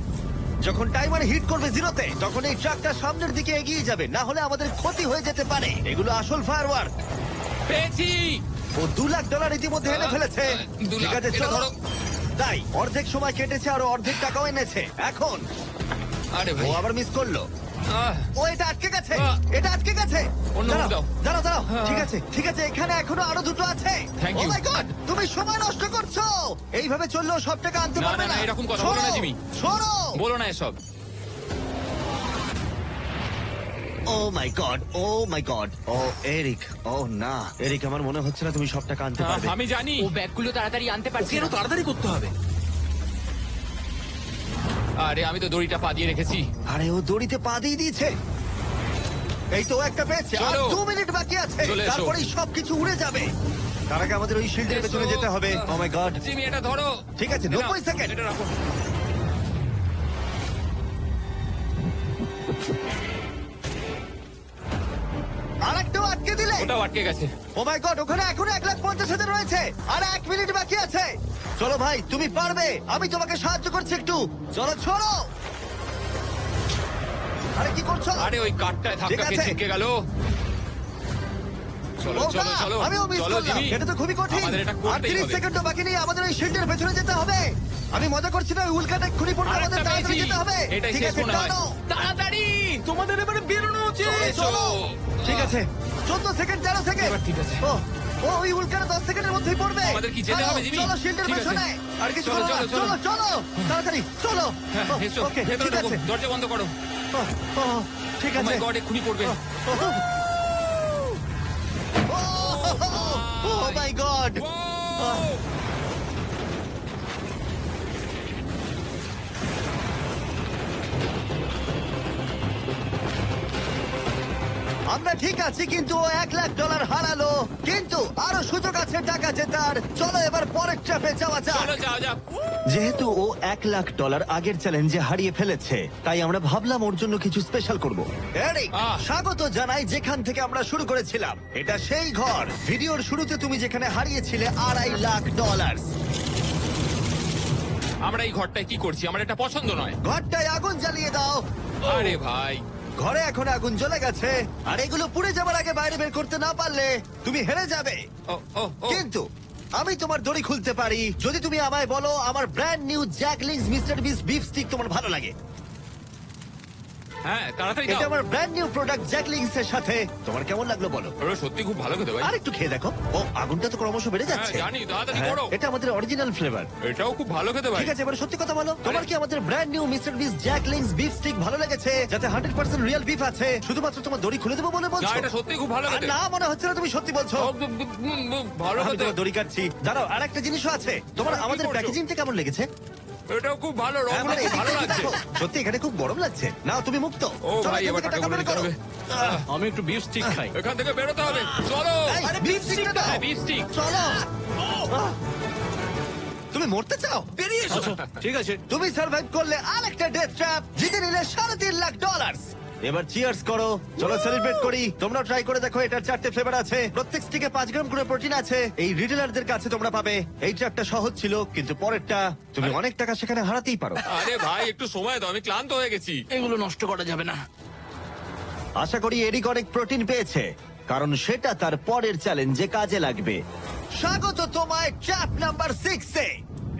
A: যখন টাইমার হিট করবে জিরোতে তখন এই ট্রাকটা সামনের দিকে এগিয়ে যাবে, না হলে আমাদের ক্ষতি হয়ে যেতে পারে। এগুলো আসল ফায়ারওয়ার্ক।
B: পেয়েছি।
A: ও $2 লাখ ইতিমধ্যে এনে ফেলেছে।
B: 2
A: ঠিক
B: লাখ,
A: আছে
B: এটা
A: চলো।
B: ধরো।
A: তাই অর্ধেক সময় কেটেছে আর অর্ধেক টাকাও এনেছে। এখন
B: আরে
A: ও
B: ভাই।
A: আবার মিস করলো।
B: আহ,
A: ও এটা আটকে গেছে,
B: আহ।
A: এটা আটকে গেছে।
B: অন্য
A: দাঁড়াও,
B: দাও।
A: দাঁড়াও দাঁড়াও।
B: আহ।
A: ঠিক আছে ঠিক আছে, এখানে এখনো আরো দুটো আছে।
B: Thank
A: ও
B: you.
A: মাই গড, তুমি সময় নষ্ট করছো। এইভাবে চললেও সব টাকা আনতে
B: না,
A: পারবে
B: না,
A: না।
B: না, এরকম কথা বলো না, জিমি।
A: সরো।
B: বলো না এসব।
A: ও মাই গড, ও মাই গড। ও এরিক, ও না এরিক, আমার মনে হচ্ছে না তুমি সব টাকা আনতে পারবে।
B: আমি জানি।
D: ও ব্যাগগুলো তাড়াতাড়ি আনতে পারছি
C: কেন
D: না।
C: তাড়াতাড়ি করতে হবে?
B: আরে আমি তো দড়িটা পা দিয়ে রেখেছি।
A: আরে ও দড়িতে পা দিয়ে দিয়েছে। এই তো ও একটা পেয়েছে। আর
B: চলো।
A: 2 মিনিট বাকি আছে,
B: চলে এসো।
A: তারপরেই সবকিছু উড়ে যাবে। তার আগে আমাদের ওই শিল্ডের পেছনে যেতে হবে। ও মাই গড।
B: জিমি এটা ধরো।
A: ঠিক আছে,
B: নাও,
A: 90 সেকেন্ড।
B: এটা রাখো।
A: আরেকটাও আটকে দিলে।
B: ওটাও আটকে গেছে।
A: ও মাই গড, ওখানে এখনো 1,50,000 রয়েছে আর 1 মিনিট বাকি আছে। চলো ভাই, তুমি পারবে। আমি তোমাকে সাহায্য করছি একটু। চলো চলো। আরে কি করছো?
B: আরে ওই কাঠটায় ধাক্কা
A: ঠিক
B: খেয়ে
A: আছে।
B: ছিটকে গেল। চলো
A: ও
B: চলো
A: না,
B: চলো।
A: আমিও মিস
B: চলো
A: করলাম।
B: জিমি।
A: এটা তো খুবই কঠিন।
B: আমাদের এটা
A: আর
B: করতেই
A: 30
B: হবে।
A: সেকেন্ডও বাকি নেই, আমাদের ওই শিল্ডের পেছনে যেতে হবে। আমি মজা করছি না, ওই উল্কাটা এক্ষুনি পড়বে,
B: আরেকটা
A: আমাদের তাড়াতাড়ি
B: পেয়েছি।
A: যেতে হবে।
B: এটাই
A: ঠিক
B: শেষ
A: আছে,
B: মনে হয়।
A: টানো।
D: তাড়াতাড়ি।
C: তোমাদের এবারে বেরোনো উচিত।
B: এসো।
A: চলো। ঠিক আছে, 14 সেকেন্ড, 13 সেকেন্ড।
B: এবার ঠিক আছে।
A: ও ও ওই উল্কাটা 10 সেকেন্ডের মধ্যেই পড়বে।
B: আমাদের কি যেতে
A: চলো,
B: হবে, জিমি?
A: চলো শিল্ডের
B: ঠিক আছে।
A: পেছনে। আর কিছু
B: চলো,
A: করো না।
B: চলো,
A: চলো চলো তাড়াতাড়ি চলো।
B: হ্যাঁ,
A: ও,
B: এসো।
A: ওকে,
B: ভেতরে
A: ঠিক
B: ঢোকো।
A: আছে।
B: দরজা বন্ধ করো।
A: ও, ও, ঠিক
B: ও
A: আছে।
B: মাই গড, এক্ষুনি পড়বে।
A: ও মাই গড।
B: Wow!
A: আমরা ঠিক আছি, কিন্তু ও $1 লাখ হারালো। কিন্তু আরো সুযোগ আছে টাকা জেতার। চলো এবার পরের ট্র্যাপে যাওয়া যাক।
B: চলো যাও যাও।
A: যেহেতু ও $1 লাখ আগের চ্যালেঞ্জে হারিয়ে ফেলেছে, তাই আমরা ভাবলাম ওর জন্য কিছু স্পেশাল করব। এরিক,
B: আহ।
A: স্বাগত জানাই যেখান থেকে আমরা শুরু করেছিলাম। এটা সেই ঘর, ভিডিওর শুরুতে তুমি যেখানে হারিয়েছিলে $2.5 লাখ।
B: আমরা এই ঘরটায় কি করছি? আমার এটা পছন্দ নয়।
A: ঘরটায় আগুন জ্বালিয়ে দাও।
B: আরে ভাই।
A: ঘরে এখন আগুন জ্বলে গেছে, আর এগুলো পুড়ে যাবার আগে বাইরে বের করতে না পারলে তুমি হেরে যাবে।
B: ও ও ও।
A: কিন্তু আমি তোমার দড়ি খুলতে পারি যদি তুমি আমায় বলো আমার ব্র্যান্ড নিউ জ্যাকলিংস মিস্টার বিস বিফ স্টিক তোমার ভালো লাগে।
B: হ্যাঁ তাড়াতাড়ি
A: এটা
B: দাও
A: আমার ব্র্যান্ড নিউ প্রোডাক্ট জ্যাকলিংস এর সাথে। তোমার কেমন লাগলো বলো?
B: ওরা সত্যি খুব ভালো খেতে ভাই।
A: আর একটু খেয়ে দেখো। ও, আগুনটা তো ক্রমশ বেড়ে
B: হ্যাঁ
A: যাচ্ছে।
B: জানি, তাড়াতাড়ি
A: হ্যাঁ,
B: করো।
A: এটা আমাদের অরিজিনাল ফ্লেভার।
B: এটাও খুব ভালো খেতে ভাই।
A: ঠিক আছে, এবার সত্যি কথা বলো, তোমার কি আমাদের ব্র্যান্ড নিউ মিস্টার বিস জ্যাকলিংস বিফ স্টিক ভালো লেগেছে, যাতে 100% রিয়েল বিফ আছে? শুধুমাত্র তোমার দড়ি খুলে দেবো বলে
B: না
A: বলছো?
B: এটা সত্যি খুব ভালো
A: আর
B: খেতে।
A: না, মনে হচ্ছে না তুমি সত্যি বলছো।
B: ভালো
A: আমি
B: খেতে।
A: তোমার দড়ি কাটছি। দাঁড়াও, আর একটা জিনিসও আছে। তোমার
B: আরে, কি
A: আমাদের
B: করছো?
A: প্যাকেজিংটা কেমন লেগেছে?
B: এটাও খুব ভালো,
A: হ্যাঁ,
B: রংগুলো
A: মানে
B: খুব ভালো
A: এদিকটা
B: লাগছে।
A: দেখো। সত্যি এখানে খুব গরম লাগছে। নাও, তুমি মুক্ত।
B: ও
A: চলো,
B: ভাই
A: এখান
B: এবার
A: থেকে টাকা
B: টাকাগুলো
A: বের
B: নিতে
A: করো।
B: হবে।
C: আমি একটু বিফ স্টিক খাই।
B: এখান থেকে বেরোতে হবে, চলো।
A: এই, beef stick-টা দাও।
B: হ্যাঁ, beef stick।
A: চলো। তুমি মরতে চাও?
C: বেরিয়ে এসো। ঠিক আছে।
A: তুমি সার্ভাইভ করলে আরেকটা ডেথ ট্র্যাপ, জিতে নিলে $3.5 লাখ। এবার চিয়ার্স করো, চলো সেলিব্রেট করি। তোমরা ট্রাই করে দেখো, এটার 4টে ফ্লেভার আছে, প্রত্যেক স্টিকে 5 গ্রাম করে প্রোটিন আছে। এই রিটেলারদের কাছে তোমরা পাবে। এই ট্র্যাপটা সহজ ছিল, কিন্তু পরেরটা তুমি অনেক টাকা সেখানে হারাতেই পারো।
B: আরে ভাই একটু সময় দাও, আমি ক্লান্ত হয়ে গেছি।
C: এগুলো নষ্ট করা যাবে না।
A: আশা করি এরিক অনেক প্রোটিন পেয়েছে, কারণ সেটা তার পরের চ্যালেঞ্জে কাজে লাগবে। স্বাগত তোমায় ট্র্যাপ নাম্বার 6 এ।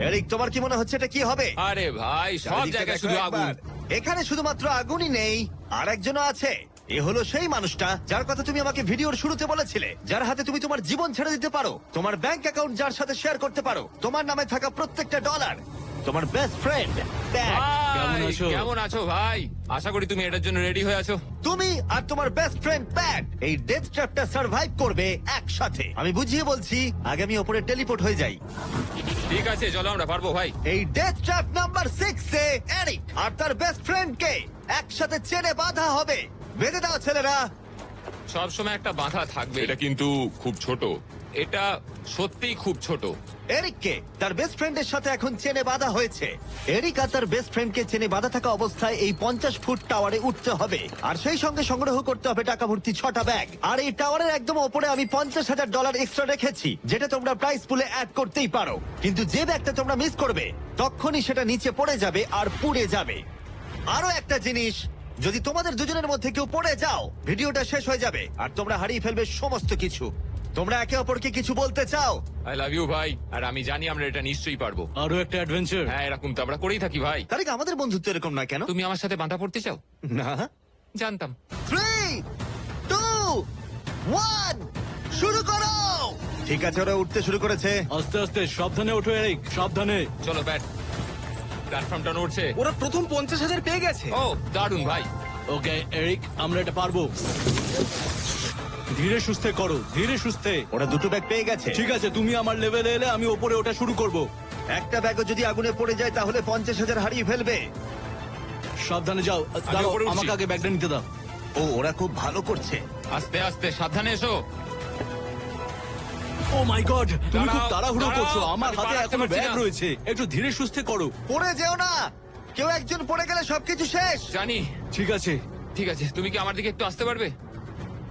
A: এরিক, তোমার কি মনে হচ্ছে এটা কি হবে?
B: আরে ভাই সব
A: চারিদিকটা
B: জায়গায়
A: দেখো
B: শুধু আগুন।
A: একবার। এখানে শুধুমাত্র আগুনই নেই, আর একজনও আছে। এ হলো সেই মানুষটা যার কথা তুমি আমাকে ভিডিওর শুরুতে বলেছিলে, যার হাতে তুমি তোমার জীবন ছেড়ে দিতে পারো, তোমার ব্যাংক অ্যাকাউন্ট যার সাথে শেয়ার করতে পারো, তোমার নামে থাকা প্রত্যেকটা ডলার। তোমার বেস্ট ফ্রেন্ড
C: কেমন
B: ভাই,
C: আছো?
B: কেমন আছো ভাই? আশা করি তুমি এটার জন্য রেডি হয়ে আছো।
A: তুমি আর তোমার বেস্ট ফ্রেন্ড প্যাট এই ডেথ ট্র্যাপটা সার্ভাইভ করবে একসাথে। আমি বুঝিয়ে বলছি, আগে আমি ওপরে টেলিপোর্ট হয়ে যাই।
B: ঠিক আছে চলো, আমরা পারবো ভাই।
A: এই ডেথ ট্র্যাপ নাম্বার 6 এ এরিক আর তার বেস্ট ফ্রেন্ডকে একসাথে চেনে বাঁধা হবে। বেঁধে দাও ছেলেরা।
B: সব সময় একটা বাধা থাকবে। এটা কিন্তু খুব ছোট, এটা সত্যিই খুব ছোট।
A: এরিককে তার বেস্ট ফ্রেন্ডের সাথে এখন চেনে বাঁধা হয়েছে। এরিক আর তার বেস্ট ফ্রেন্ডকে চেনে বাঁধা থাকা অবস্থায় এই 50 ফুট টাওয়ারে উঠতে হবে, আর সেই সঙ্গে সংগ্রহ করতে হবে টাকা ভর্তি 6টা ব্যাগ। আর এই টাওয়ারের একদম ওপরে আমি $50,000 এক্সট্রা রেখেছি, যেটা তোমরা প্রাইস পুলে অ্যাড করতেই পারো। কিন্তু যে ব্যাগটা তোমরা মিস করবে, তখনই সেটা নিচে পড়ে যাবে আর পুড়ে যাবে। আরো একটা জিনিস, যদি তোমাদের দুজনের মধ্যে কেউ পড়ে যাও, ভিডিওটা শেষ হয়ে যাবে আর তোমরা হারিয়ে ফেলবে সমস্ত কিছু। তোমরা একে অপরকে কিছু বলতে চাও?
B: আই লাভ ইউ ভাই, আর আমি জানি আমরা এটা নিশ্চয়ই পারবো।
C: আরো একটা অ্যাডভেঞ্চার।
B: হ্যাঁ এরকম তো আমরা করেই থাকি ভাই।
A: তারিক, আমাদের বন্ধুত্ব এরকম না কেন?
B: তুমি আমার সাথে বাঁধা পড়তে চাও?
A: না।
B: জানতাম।
A: 3, 2, 1, শুরু করো। ঠিক আছে, ওরা উঠতে শুরু করেছে।
C: আস্তে আস্তে, সাবধানে ওঠো এরিক, সাবধানে।
B: চলো ব্যাট, প্ল্যাটফর্মটা নড়ছে।
C: ওরা প্রথম 50,000 পেয়ে গেছে।
B: ও দারুণ ভাই।
C: ওকে এরিক, আমরা এটা পারবো। ধীরে সুস্থে করো, ধীরে সুস্থে।
A: ওরা দুটো ব্যাগ পেয়ে গেছে।
C: ঠিক আছে, তুমি আমার লেভেলে এলে আমি ওপরে ওটা শুরু করব।
A: একটা ব্যাগও যদি আগুনে পড়ে যায় তাহলে 50,000 হারিয়ে ফেলবে।
C: সাবধানে যাও। দাঁড়াও,
B: উপরে উঠছি।
C: আমাকে আগে ব্যাগটা নিতে দাও।
A: ও, ওরা খুব ভালো করছে।
B: আস্তে আস্তে, সাবধানে এসো।
C: ও মাই গড, তুমি খুব
B: দাঁড়াও,
C: তাড়াহুড়ো
B: দাঁড়াও,
C: করছো। আমার
B: আমি
C: হাতে
B: পালাতে
C: এখনো
B: পারছি
C: ব্যাগ
B: না।
C: রয়েছে, একটু ধীরে সুস্থে করো।
A: পড়ে যেও না, কেউ একজন পড়ে গেলে সবকিছু শেষ।
B: জানি।
C: ঠিক আছে।
B: ঠিক আছে, তুমি কি আমার দিকে একটু আসতে পারবে?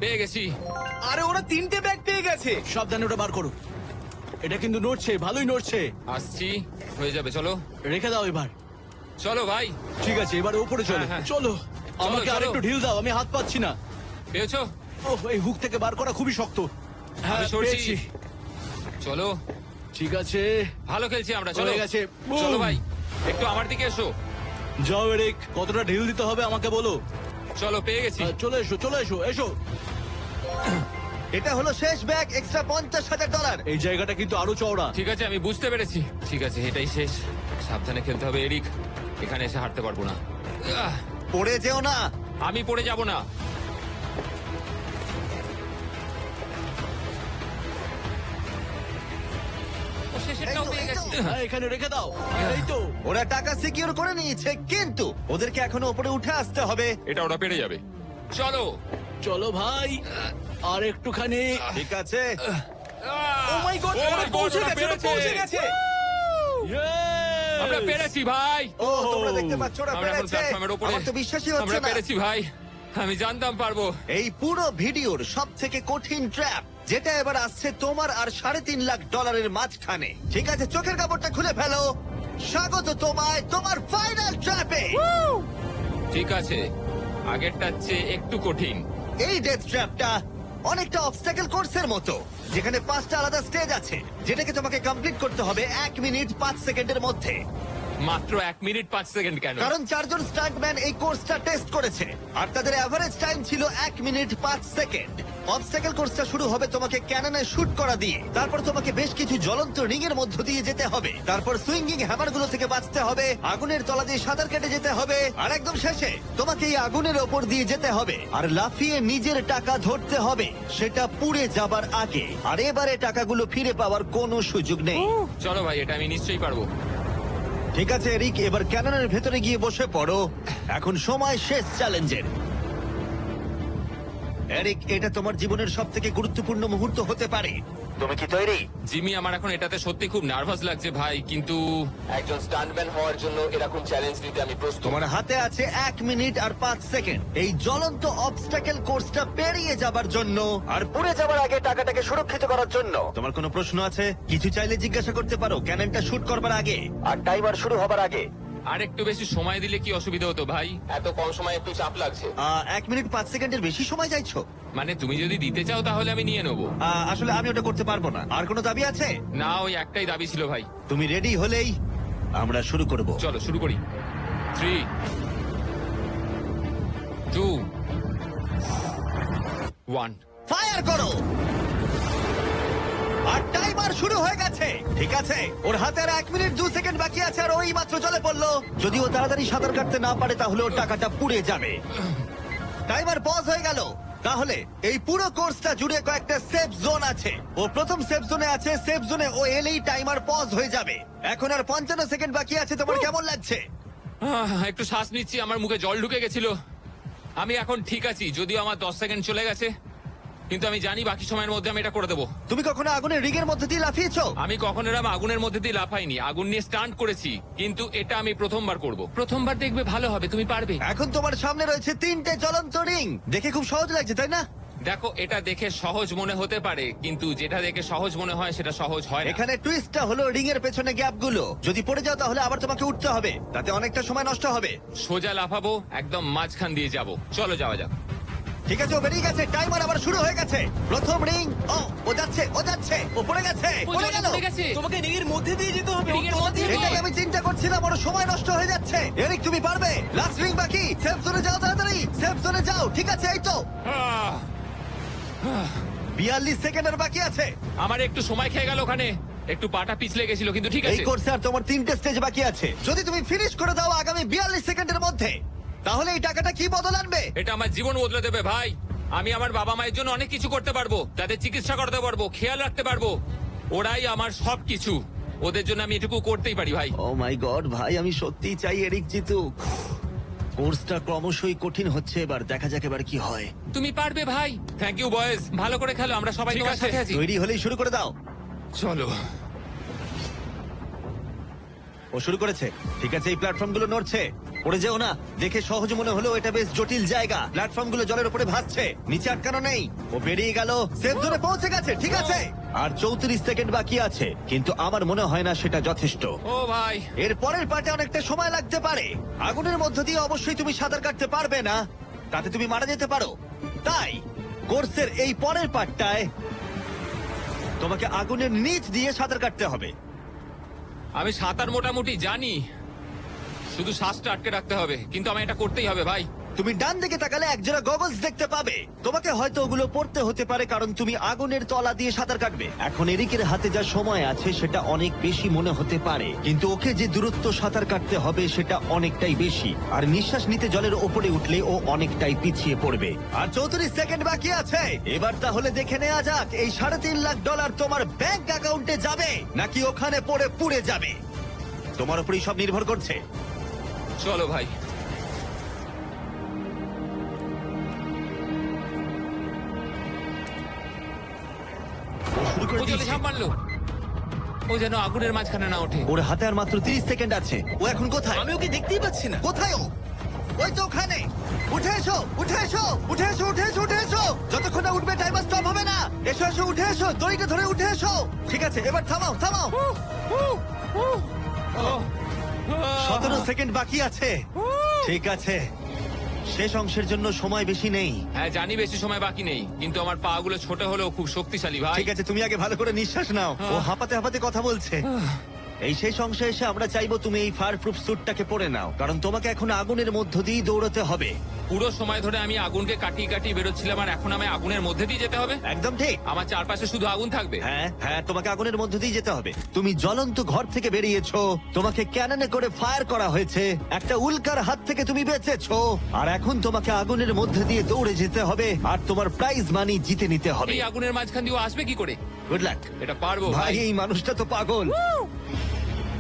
B: পেয়ে গেছি।
E: আরে ওরা 3টে ব্যাগ পেয়ে গেছে।
C: সাবধানে ওটা বার করো। এটা কিন্তু নড়ছে, ভালোই নড়ছে।
B: আসছি, হয়ে যাবে, চলো।
C: রেখে দাও এবার।
B: চলো ভাই।
C: ঠিক আছে, এবার উপরে চলো।
B: হ্যাঁ, হ্যাঁ।
C: চলো, আমাকে
B: চলো।
C: আরেকটু ঢিল দাও, আমি হাত পাচ্ছি না।
B: পেয়েছো?
C: ওহ, এই হুক থেকে বার করা খুবই শক্ত। হ্যাঁ,
B: আমি সরছি।
C: পেয়েছি।
B: চলো,
C: ঠিক আছে,
B: ভালো খেলছি আমরা, চলো।
C: হয়ে গেছে।
B: চলো
C: বুম।
B: ভাই, একটু আমার দিকে এসো।
C: যাও এরিক, কতটা ঢিল দিতে হবে আমাকে বলো।
B: চলো, পেয়ে গেছি।
C: চলে এসো, চলে এসো, এসো।
A: এটা হলো শেষ ব্যাগ, এক্সট্রা $50,000।
C: এই জায়গাটা কিন্তু আরো চওড়া।
B: ঠিক আছে, আমি বুঝতে পেরেছি। ঠিক আছে, এটাই শেষ। সাবধানে খেলতে হবে এরিক, এখানে এসে হারতে পারবো না। আহ,
A: পড়ে যেও না।
B: আমি পড়ে যাব না। ও, শেষেরটাও পেয়ে গেছি।
C: হ্যাঁ, এখানে রেখে দাও। এই তো।
A: ওরা টাকা সিকিউর করে নিয়েছে, কিন্তু ওদেরকে এখনো উপরে উঠে আসতে হবে।
B: এটা ওরা পেরে যাবে। চলো।
C: চলো ভাই, আর একটুখানি।
A: ঠিক আছে,
E: ও মাই গড,
B: Oh
E: ওরা
B: my God,
E: পৌঁছে
B: ওরা
E: গেছে, ওরা
B: পেরেছে।
E: পৌঁছে গেছে।
C: Yes!
B: আমরা পেরেছি ভাই।
A: ও তোমরা দেখতে পাচ্ছ ওরা
B: আমরা এখন
A: পেরেছে।
B: প্ল্যাটফর্মের উপরে।
A: আমার তো বিশ্বাসই হচ্ছে
B: আমরা
A: না।
B: পেরেছি ভাই, আমি জানতাম পারবো।
A: এই পুরো ভিডিওর সব থেকে কঠিন ট্র্যাপ, যেটা এবার আসছে তোমার আর $3.5 লাখ মাঝখানে। ঠিক আছে, চোখের কাপড়টা খুলে ফেলো। স্বাগত তোমায় তোমার ফাইনাল ট্র্যাপে।
B: ঠিক আছে, আগেরটার চেয়ে একটু কঠিন।
A: এই ডেথ ট্র্যাপটা অনেকটা অবস্টাকেল কোর্সের মতো, যেখানে 5টা আলাদা স্টেজ আছে, যেটাকে তোমাকে কমপ্লিট করতে হবে 1 মিনিট 5 সেকেন্ডের মধ্যে।
B: মাত্র 1 মিনিট 5 সেকেন্ড কেন?
A: কারণ 4 জন স্টান্টম্যান এই কোর্সটা টেস্ট করেছে আর তাদের এভারেজ টাইম ছিল 1 মিনিট 5 সেকেন্ড। অবস্টাকেল কোর্সটা শুরু হবে তোমাকে ক্যাননে শুট করা দিয়ে, তারপর তোমাকে বেশ কিছু জ্বলন্ত রিং এর মধ্য দিয়ে যেতে হবে, তারপর সুইঙ্গিং হ্যামার গুলো থেকে বাঁচতে হবে, আগুনের তলা দিয়ে সাঁতার কেটে যেতে হবে, আর একদম শেষে তোমাকে এই আগুনের ওপর দিয়ে যেতে হবে আর লাফিয়ে নিজের টাকা ধরতে হবে সেটা পুড়ে যাবার আগে। আর এবারে টাকাগুলো ফিরে পাওয়ার কোনো সুযোগ নেই।
B: চলো ভাই, এটা আমি নিশ্চয়ই পারবো।
A: ঠিক আছে এরিক, এবার ক্যাননের ভেতরে গিয়ে বসে পড়ো। এখন সময় শেষ চ্যালেঞ্জের। এরিক, এটা তোমার জীবনের সব থেকে গুরুত্বপূর্ণ মুহূর্ত হতে পারে। তুমি কি তৈরি?
B: জিমি, আমার এখন এটাতে সত্যি খুব নার্ভাস লাগছে ভাই, কিন্তু
F: একজন স্টান্টম্যান হওয়ার জন্য এরকম চ্যালেঞ্জ নিতে আমি প্রস্তুত।
A: তোমার হাতে আছে 1 মিনিট আর 5 সেকেন্ড এই জ্বলন্ত অবস্টাকেল কোর্সটা পেরিয়ে যাবার জন্য আর পুড়ে যাবার আগে টাকাটাকে সুরক্ষিত করার জন্য। তোমার কোনো প্রশ্ন আছে? কিছু চাইলে জিজ্ঞাসা করতে পারো ক্যাননটা শুট করবার আগে আর টাইমার শুরু হবার আগে।
B: আর একটু বেশি সময় দিলে কি অসুবিধা হতো ভাই?
F: এত কম সময় একটু চাপ লাগছে।
A: 1 মিনিট 5 সেকেন্ডের বেশি সময় চাইছো?
B: মানে তুমি যদি দিতে চাও তাহলে আমি নিয়ে নেবো।
A: আসলে আমি ওটা করতে পারবো না। আর কোনো দাবি আছে?
B: না, ওই একটাই দাবি ছিল ভাই।
A: তুমি রেডি হলেই আমরা শুরু করব।
B: চলো শুরু করি। 3 2 1
A: ফায়ার করো! আর টাইমার শুরু হয়ে গেছে। ঠিক আছে, ওর হাতে আর 1 মিনিট 2 সেকেন্ড বাকি আছে আর ওই মাত্র জলে পড়লো। যদি ও তাড়াতাড়ি সাঁতার কাটতে না পারে তাহলে ওর টাকাটা পুড়ে যাবে। টাইমার পজ হয়ে গেল। তাহলে এই পুরো কোর্সটা জুড়ে কয়েকটা সেফ জোন আছে। ও প্রথম সেফ জোনে আছে। সেফ জোনে ও এলেই টাইমার পজ হয়ে যাবে। এখন আর 55 সেকেন্ড বাকি আছে। তোমার কেমন লাগছে?
B: একটু শ্বাস নিচ্ছি, আমার মুখে জল ঢুকে গেছিল। আমি এখন ঠিক আছি, যদিও আমার 10 সেকেন্ড চলে গেছে, কিন্তু আমি জানি বাকি সময়ের মধ্যে আমি এটা করে দেবো।
A: তুমি কখনো আগুনের রিগের মধ্যে দিয়ে লাফিয়েছো?
B: আমি কখনো এরম আগুনের মধ্যে দিয়ে লাফাইনি, আগুন নিয়ে স্টান্ট করেছি, কিন্তু এটা আমি প্রথমবার করব। প্রথমবার দেখবে ভালো হবে, তুমি পারবে।
A: এখন তোমার সামনে রয়েছে 3টে জ্বলন্ত রিং। দেখে খুব সহজ লাগছে, তাই না?
B: দেখো, এটা দেখে সহজ মনে হতে পারে, কিন্তু যেটা দেখে সহজ মনে হয় সেটা সহজ হয় না।
A: এখানে টুইস্টটা হলো রিং এর পেছনে গ্যাপগুলো। যদি পড়ে যাও তাহলে আবার তোমাকে উঠতে হবে, তাতে অনেকটা সময় নষ্ট হবে।
B: সোজা লাফাবো, একদম মাঝখান দিয়ে যাব। চলো যাওয়া যাক।
A: ঠিক আছে, ও বেরিয়ে গেছে। টাইমার আবার শুরু হয়ে গেছে। প্রথম রিং। ও যাচ্ছে, ও পড়ে গেছে, পড়ে গেল।
D: পড়ে গেছে।
E: তোমাকে রিংয়ের মধ্যে দিয়ে যেতে হবে।
D: রিংয়ের মধ্যে দিয়ে।
A: এটাই আমি চিন্তা করছিলাম, ওর সময় নষ্ট হয়ে যাচ্ছে। এরিক, তুমি পারবে। লাস্ট রিং বাকি। সেফ জোনে যাও, তাড়াতাড়ি সেফ জোনে যাও। ঠিক আছে, এই তো
B: আহ,
A: 42 সেকেন্ডের বাকি আছে।
B: আমার একটু সময় খেয়ে গেল ওখানে, একটু পাটা পিছলে গেছিল, কিন্তু ঠিক
A: এই
B: আছে।
A: কোর্সে আর তোমার 3টে স্টেজ বাকি আছে। যদি তুমি ফিনিশ করে দাও আগামী 42 সেকেন্ডের মধ্যে, তাহলে এই টাকাটা কি বদল আনবে?
B: এটা আমার জীবন বদলে দেবে ভাই। আমি আমার বাবা মায়ের জন্য অনেক কিছু করতে পারবো, তাদের চিকিৎসা করতে পারবো, খেয়াল রাখতে পারবো। ওরাই আমার সবকিছু, ওদের জন্য আমি এটুকু করতেই পারি ভাই।
A: ও মাই গড ভাই, আমি সত্যিই চাই এরিক জিতুক। কোর্সটা ক্রমশই কঠিন হচ্ছে, এবার দেখা যাক এবার কি হয়।
B: তুমি পারবে ভাই। থ্যাংক ইউ বয়েজ, ভালো করে খেলো, আমরা সবাই
A: ঠিক
B: তোমার
A: আছে,
B: সাথে আছি।
A: তৈরি হলেই শুরু করে দাও।
B: চলো।
A: ও শুরু করেছে। ঠিক আছে, এই প্ল্যাটফর্মগুলো নড়ছে, পড়ে যেও না। দেখে সহজ মনে হলেও এটা বেশ জটিল জায়গা। প্ল্যাটফর্মগুলো জলের উপরে ভাসছে, নিচে আটকানো নেই। ও বেরিয়ে গেল, সেফ জোনে পৌঁছে গেছে। ঠিক আছে, আর 34 সেকেন্ড বাকি আছে, কিন্তু আমার মনে হয় না সেটা যথেষ্ট।
B: ও ভাই,
A: এর পরের পার্টে অনেকটা সময় লাগতে পারে। আগুনের মধ্য দিয়ে অবশ্যই তুমি সাঁতার কাটতে পারবে না, তাতে তুমি মারা যেতে পারো। তাই কোর্সের এই পরের পার্টটায় তোমাকে আগুনের নিচ দিয়ে সাঁতার কাটতে হবে।
B: আমি সাঁতার মোটামুটি জানি, শুধু শ্বাসটা আটকে রাখতে হবে, কিন্তু আমি এটা করতেই হবে ভাই।
A: তুমি ডান দিকে তাকালে একজোড়া গগলস দেখতে পাবে। তোমাকে হয়তো ওগুলো পড়তে হতে পারে, কারণ তুমি আগুনের তলা দিয়ে সাঁতার কাটবে। এখন এরিকের হাতে যা সময় আছে সেটা অনেক বেশি মনে হতে পারে, কিন্তু ওকে যে দূরত্ব সাঁতার কাটতে হবে সেটা অনেকটাই বেশি। আর নিঃশ্বাস নিতে জলের ওপরে উঠলে ও অনেকটাই পিছিয়ে পড়বে। আর 34 সেকেন্ড বাকি আছে। এবার তাহলে দেখে নেওয়া যাক এই $3.5 লাখ তোমার ব্যাংক অ্যাকাউন্টে যাবে নাকি ওখানে পড়ে পুড়ে যাবে। তোমার উপরই সব নির্ভর করছে।
B: চলো ভাই।
A: ও শুরু করে
B: ও জলে
A: দিয়েছে।
B: ঝাঁপ মারলো, ও যেন আগুনের মাঝখানে না ওঠে।
A: ওর হাতে আর মাত্র 30 সেকেন্ড আছে। ও এখন কোথায়?
E: আমি ওকে দেখতেই পাচ্ছি না।
A: কোথায় ও? ওই তো ওখানে। উঠে এসো, উঠে এসো, উঠে এসো, উঠে এসো, উঠে এসো। যতক্ষণ না উঠবে টাইমার স্টপ হবে না। এসো এসো, উঠে এসো, দড়িটা ধরে উঠে এসো। ঠিক আছে, এবার থামাও, থামাও। 17 সেকেন্ড বাকি আছে। ঠিক আছে, শেষ অংশের জন্য সময় বেশি নেই।
B: হ্যাঁ জানি বেশি সময় বাকি নেই, কিন্তু আমার পা গুলো ছোট হলেও খুব শক্তিশালী ভাই।
A: ঠিক আছে, তুমি আগে ভালো করে নিঃশ্বাস নাও। ও হাঁপাতে হাঁপাতে কথা বলছে। এই শেষ অংশে এসে আমরা চাইবো তুমি এই ফায়ার প্রুফ স্যুটটাকে পরে নাও, কারণ তোমাকে এখন আগুনের মধ্য দিয়েই দৌড়তে হবে।
B: পুরো সময় ধরে আমি আগুনকে কাটিয়ে কাটিয়ে বেরোচ্ছিলাম, আর এখন আমি আগুনের মধ্যে দিয়ে যেতে হবে।
A: একদম ঠিক।
B: আমার চারপাশে শুধু আগুন থাকবে।
A: হ্যাঁ হ্যাঁ, তোমাকে আগুনের মধ্য দিয়ে যেতে হবে। তুমি জ্বলন্ত ঘর থেকে বেরিয়েছো, তোমাকে ক্যাননে করে ফায়ার করা হয়েছে, একটা উল্কার হাত থেকে তুমি বেঁচেছো, আর এখন তোমাকে আগুনের মধ্যে দিয়ে দৌড়ে যেতে হবে আর তোমার প্রাইজ মানি জিতে নিতে হবে।
B: এই আগুনের মাঝখান দিয়ে ও আসবে কি করে?
A: Good luck.
B: এটা পারবো
A: ভাই,
B: ভাই।
A: এই মানুষটা তো পাগল।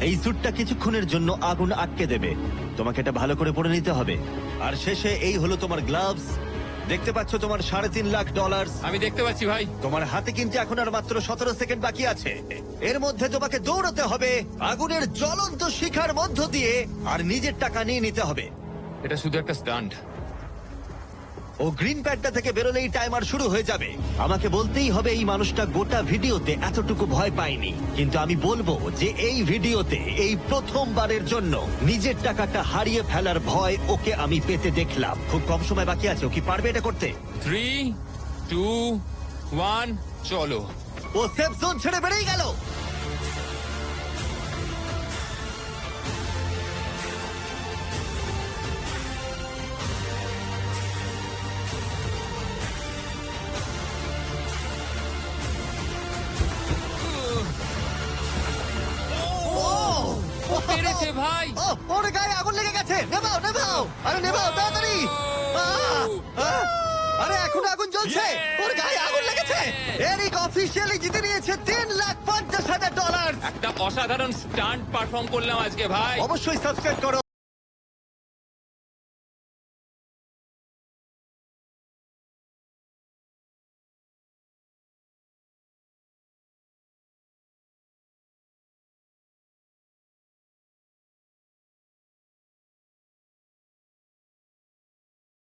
A: এই স্যুটটা কিছুক্ষণের জন্য আগুন আটকে দেবে, তোমাকে এটা ভালো করে পরে নিতে হবে। আর শেষে এই হলো তোমার গ্লাভস। দেখতে পাচ্ছ তোমার $3.5 লাখ।
B: আমি দেখতে পাচ্ছি ভাই।
A: তোমার হাতে কিন্তু এখন আর মাত্র 17 সেকেন্ড বাকি আছে। এর মধ্যে তোমাকে দৌড়াতে হবে আগুনের জ্বলন্ত শিখার মধ্য দিয়ে, আর নিজের টাকা নিয়ে নিতে হবে।
B: এটা শুধু একটা স্টান্ট।
A: ও গ্রিন প্যাডটা থেকে বেরোলেই টাইমার শুরু হয়ে যাবে। আমাকে বলতেই হবে এই মানুষটা গোটা ভিডিওতে এতটুকু ভয় পায়নি, কিন্তু আমি বলবো যে এই ভিডিওতে এই প্রথমবারের জন্য নিজের টাকাটা হারিয়ে ফেলার ভয় ওকে আমি পেতে দেখলাম। খুব কম সময় বাকি আছে, ও কি পারবে এটা করতে?
B: 3, 2, 1, চলো।
A: ও সেফ জোন ছেড়ে বেরিয়ে গেল।
B: ও পেরেছে ভাই।
A: ও, ওর গায়ে আগুন লেগে গেছে। নেভাও নেভাও, আরে নেভাও তাড়াতাড়ি। আরে এখন আগুন জ্বলছে, ওর গায়ে আগুন লেগেছে। এরিক অফিসিয়ালি জিতে নিয়েছে $3,50,000।
B: একটা অসাধারণ স্টান্ট পারফর্ম করলাম আজকে ভাই।
A: অবশ্যই সাবস্ক্রাইব করো।